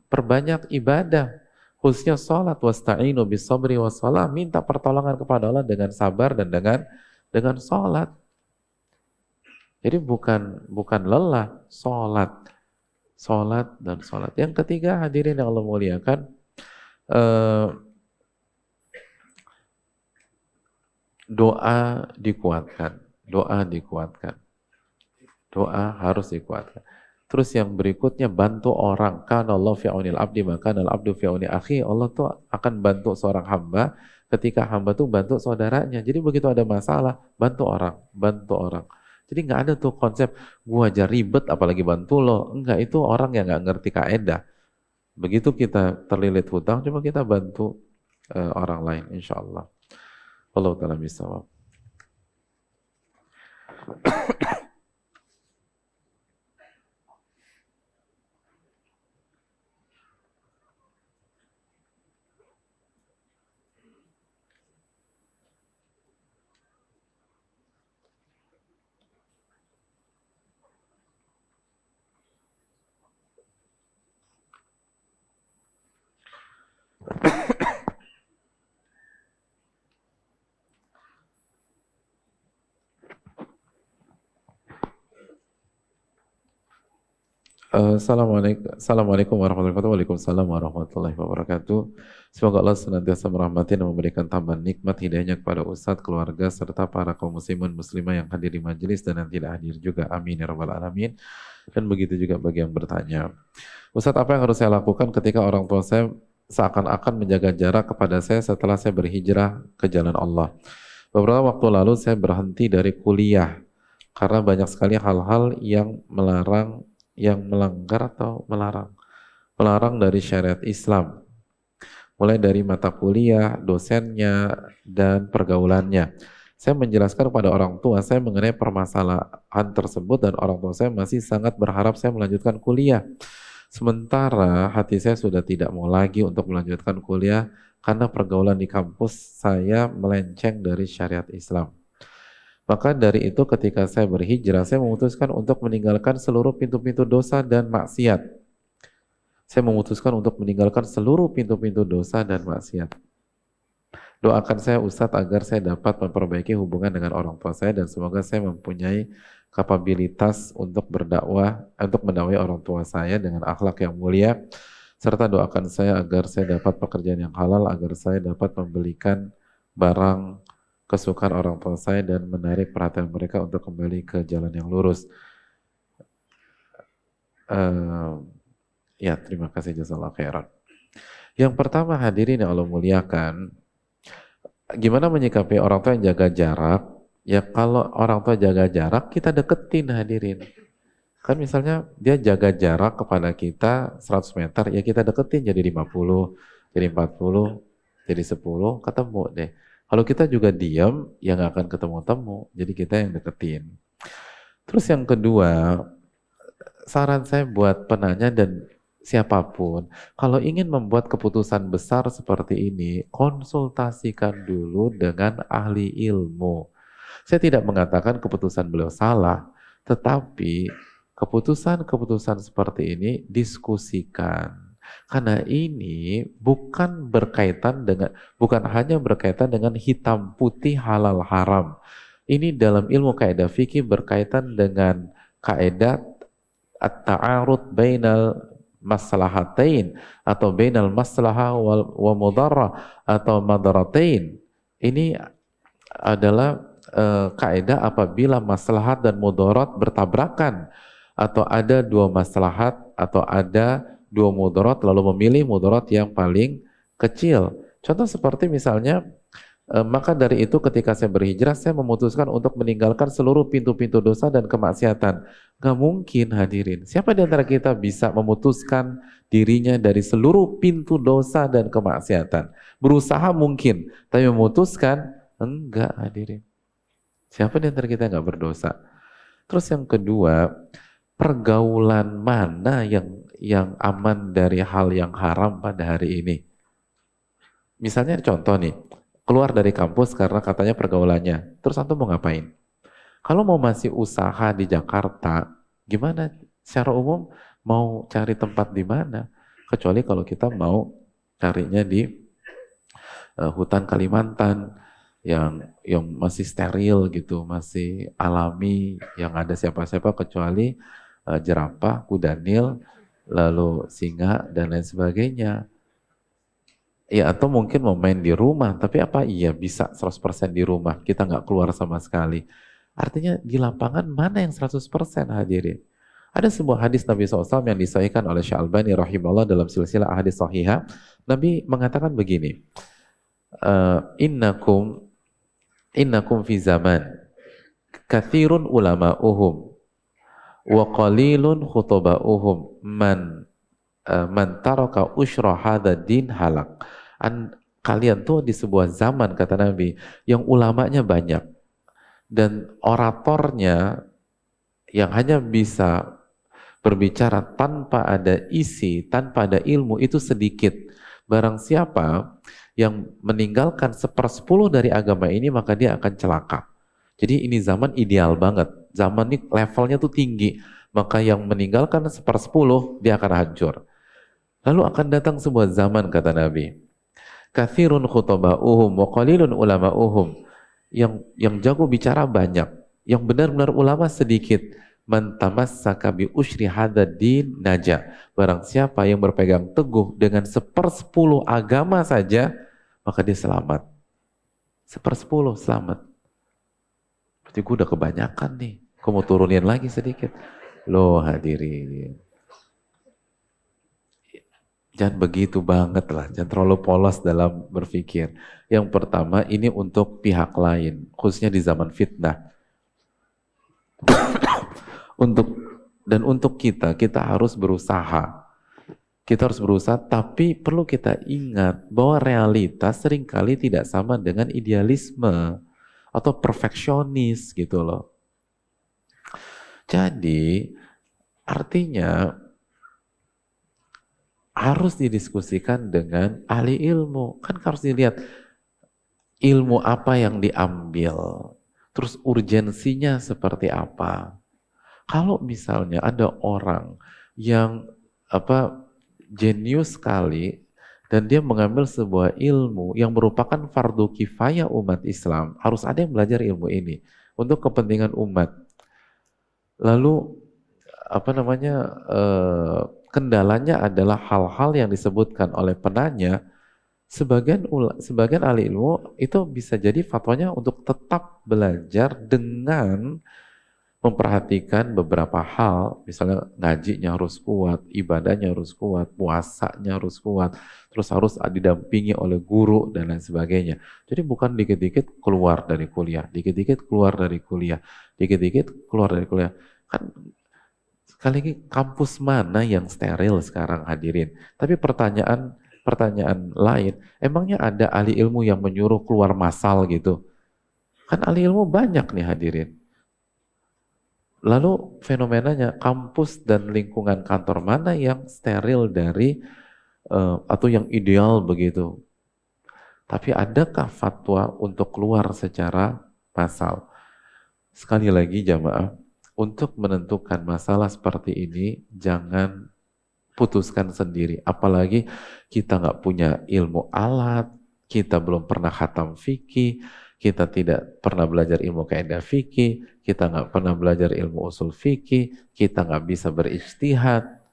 perbanyak ibadah, khususnya salat. Wasta'inu bis sabri was shalah, minta pertolongan kepada Allah dengan sabar dan dengan salat. Jadi bukan lelah, salat dan salat. Yang ketiga, hadirin yang Allah muliakan, doa dikuatkan. Doa harus dikuatkan. Terus yang berikutnya, bantu orang. Kana Allah fi aunil abdi maka al abdu fi auni akhi. Allah tuh akan bantu seorang hamba ketika hamba tuh bantu saudaranya. Jadi begitu ada masalah, bantu orang. Jadi nggak ada tuh konsep gua aja ribet apalagi bantu lo. Enggak, itu orang yang nggak ngerti kaidah. Begitu kita terlilit hutang, coba kita bantu orang lain, insya Allah. Allah ta'ala bisawab. Assalamualaikum warahmatullahi wabarakatuh. Waalaikumsalam warahmatullahi wabarakatuh. Semoga Allah senantiasa merahmati dan memberikan tambahan nikmat hidayahnya kepada Ustadz, keluarga, serta para kaum muslimin muslimah yang hadir di majelis dan yang tidak hadir juga. Amin ya rabbal alamin. Dan begitu juga bagi yang bertanya. Ustadz, apa yang harus saya lakukan ketika orang tua saya seakan-akan menjaga jarak kepada saya setelah saya berhijrah ke jalan Allah? Beberapa waktu lalu saya berhenti dari kuliah karena banyak sekali hal-hal yang melarang dari syariat Islam, mulai dari mata kuliah, dosennya, dan pergaulannya. Saya menjelaskan kepada orang tua saya mengenai permasalahan tersebut, dan orang tua saya masih sangat berharap saya melanjutkan kuliah. Sementara hati saya sudah tidak mau lagi untuk melanjutkan kuliah karena pergaulan di kampus saya melenceng dari syariat Islam. Maka dari itu ketika saya berhijrah, saya memutuskan untuk meninggalkan seluruh pintu-pintu dosa dan maksiat. Doakan saya Ustadz agar saya dapat memperbaiki hubungan dengan orang tua saya dan semoga saya mempunyai kapabilitas untuk berdakwah, untuk mendakwai orang tua saya dengan akhlak yang mulia. Serta doakan saya agar saya dapat pekerjaan yang halal, agar saya dapat membelikan barang kesukaan orang tua saya dan menarik perhatian mereka untuk kembali ke jalan yang lurus. Ya, terima kasih, jazakallahu khairan. Yang pertama, hadirin yang Allah muliakan, gimana menyikapi orang tua yang jaga jarak? Ya kalau orang tua jaga jarak, kita deketin, hadirin. Kan misalnya dia jaga jarak kepada kita 100 meter, ya kita deketin jadi 50, jadi 40, jadi 10, ketemu deh. Kalau kita juga diam, ya nggak akan ketemu-temu. Jadi kita yang deketin. Terus yang kedua, saran saya buat penanya dan siapapun, kalau ingin membuat keputusan besar seperti ini, konsultasikan dulu dengan ahli ilmu. Saya tidak mengatakan keputusan beliau salah, tetapi keputusan-keputusan seperti ini diskusikan. Karena ini bukan hanya berkaitan dengan hitam putih halal haram. Ini dalam ilmu kaidah fikih berkaitan dengan kaidah at-ta'arud bainal maslahatain atau bainal maslahah wa mudarrah atau madaratain. Ini adalah kaidah apabila maslahat dan mudarat bertabrakan, atau ada dua maslahat atau ada dua mudarat lalu memilih mudarat yang paling kecil. Contoh seperti misalnya, maka dari itu ketika saya berhijrah, saya memutuskan untuk meninggalkan seluruh pintu-pintu dosa dan kemaksiatan. Gak mungkin hadirin. Siapa di antara kita bisa memutuskan dirinya dari seluruh pintu dosa dan kemaksiatan? Berusaha mungkin, tapi memutuskan enggak hadirin. Siapa di antara kita nggak berdosa? Terus yang kedua, pergaulan mana yang aman dari hal yang haram pada hari ini? Misalnya contoh nih, keluar dari kampus karena katanya pergaulannya. Terus antum mau ngapain? Kalau mau masih usaha di Jakarta, gimana? Secara umum mau cari tempat di mana? Kecuali kalau kita mau carinya di hutan Kalimantan yang masih steril gitu, masih alami, yang ada siapa-siapa kecuali jerapah, kuda nil, lalu singa dan lain sebagainya. Ya atau mungkin mau main di rumah, tapi apa iya bisa 100% di rumah, kita nggak keluar sama sekali. Artinya di lapangan mana yang 100% hadirin? Ada sebuah hadis Nabi SAW yang disahihkan oleh Syalbani rahimahullah dalam silsilah hadis sahihah. Nabi mengatakan begini, Innakum fi zaman kathirun ulama'uhum wa qalilun khutoba'uhum man taraka usyra hadha din halak. Kalian tuh di sebuah zaman, kata Nabi, yang ulamanya banyak dan oratornya yang hanya bisa berbicara tanpa ada isi, tanpa ada ilmu itu sedikit. Barang siapa yang meninggalkan 1/10 dari agama ini, maka dia akan celaka. Jadi ini zaman ideal banget. Zaman ini levelnya tuh tinggi. Maka yang meninggalkan 1/10 dia akan hancur. Lalu akan datang sebuah zaman, kata Nabi, kathirun khutoba'uhum wa qalilun ulama'uhum. Yang jago bicara banyak, yang benar-benar ulama sedikit. Man tamassaka bi usyri hadzal din naja. Barang siapa yang berpegang teguh dengan 1/10 agama saja, maka dia selamat. 1/10 selamat. Berarti gue udah kebanyakan nih. Gue mau turunin lagi sedikit. Loh hadirin. Jangan begitu banget lah. Jangan terlalu polos dalam berpikir. Yang pertama ini untuk pihak lain. Khususnya di zaman fitnah. Untuk kita harus berusaha. Kita harus berusaha, tapi perlu kita ingat bahwa realitas seringkali tidak sama dengan idealisme atau perfeksionis gitu loh. Jadi artinya harus didiskusikan dengan ahli ilmu. Kan harus dilihat ilmu apa yang diambil, terus urgensinya seperti apa. Kalau misalnya ada orang yang jenius sekali dan dia mengambil sebuah ilmu yang merupakan fardu kifayah umat Islam, harus ada yang belajar ilmu ini untuk kepentingan umat. Lalu kendalanya adalah hal-hal yang disebutkan oleh penanya. Sebagian ahli ilmu itu bisa jadi fatwanya untuk tetap belajar dengan memperhatikan beberapa hal, misalnya ngajinya harus kuat, ibadahnya harus kuat, puasanya harus kuat, terus harus didampingi oleh guru dan lain sebagainya. Jadi bukan dikit-dikit keluar dari kuliah, dikit-dikit keluar dari kuliah, dikit-dikit keluar dari kuliah. Kan sekali lagi kampus mana yang steril sekarang hadirin? Tapi pertanyaan lain, emangnya ada ahli ilmu yang menyuruh keluar massal gitu? Kan ahli ilmu banyak nih hadirin. Lalu fenomenanya kampus dan lingkungan kantor mana yang steril dari atau yang ideal begitu. Tapi adakah fatwa untuk keluar secara massal? Sekali lagi jamaah, untuk menentukan masalah seperti ini jangan putuskan sendiri. Apalagi kita nggak punya ilmu alat, kita belum pernah khatam fikih, kita tidak pernah belajar ilmu kaidah fikih, kita nggak pernah belajar ilmu usul fikih, kita nggak bisa berijtihad,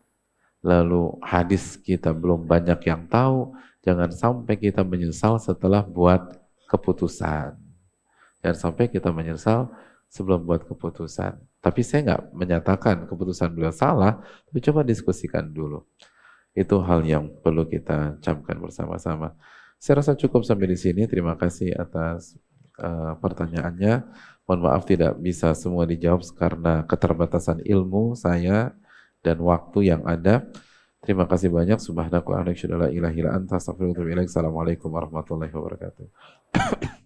lalu hadis kita belum banyak yang tahu, jangan sampai kita menyesal setelah buat keputusan. Jangan sampai kita menyesal sebelum buat keputusan. Tapi saya nggak menyatakan keputusan beliau salah, tapi coba diskusikan dulu. Itu hal yang perlu kita camkan bersama-sama. Saya rasa cukup sampai di sini. Terima kasih atas pertanyaannya. Mohon maaf tidak bisa semua dijawab karena keterbatasan ilmu saya dan waktu yang ada. Terima kasih banyak. Subhanakallahumma wa bihamdika, asyhadu an la ilaha illa anta, astaghfiruka wa atubu ilaik. Assalamualaikum warahmatullahi wabarakatuh.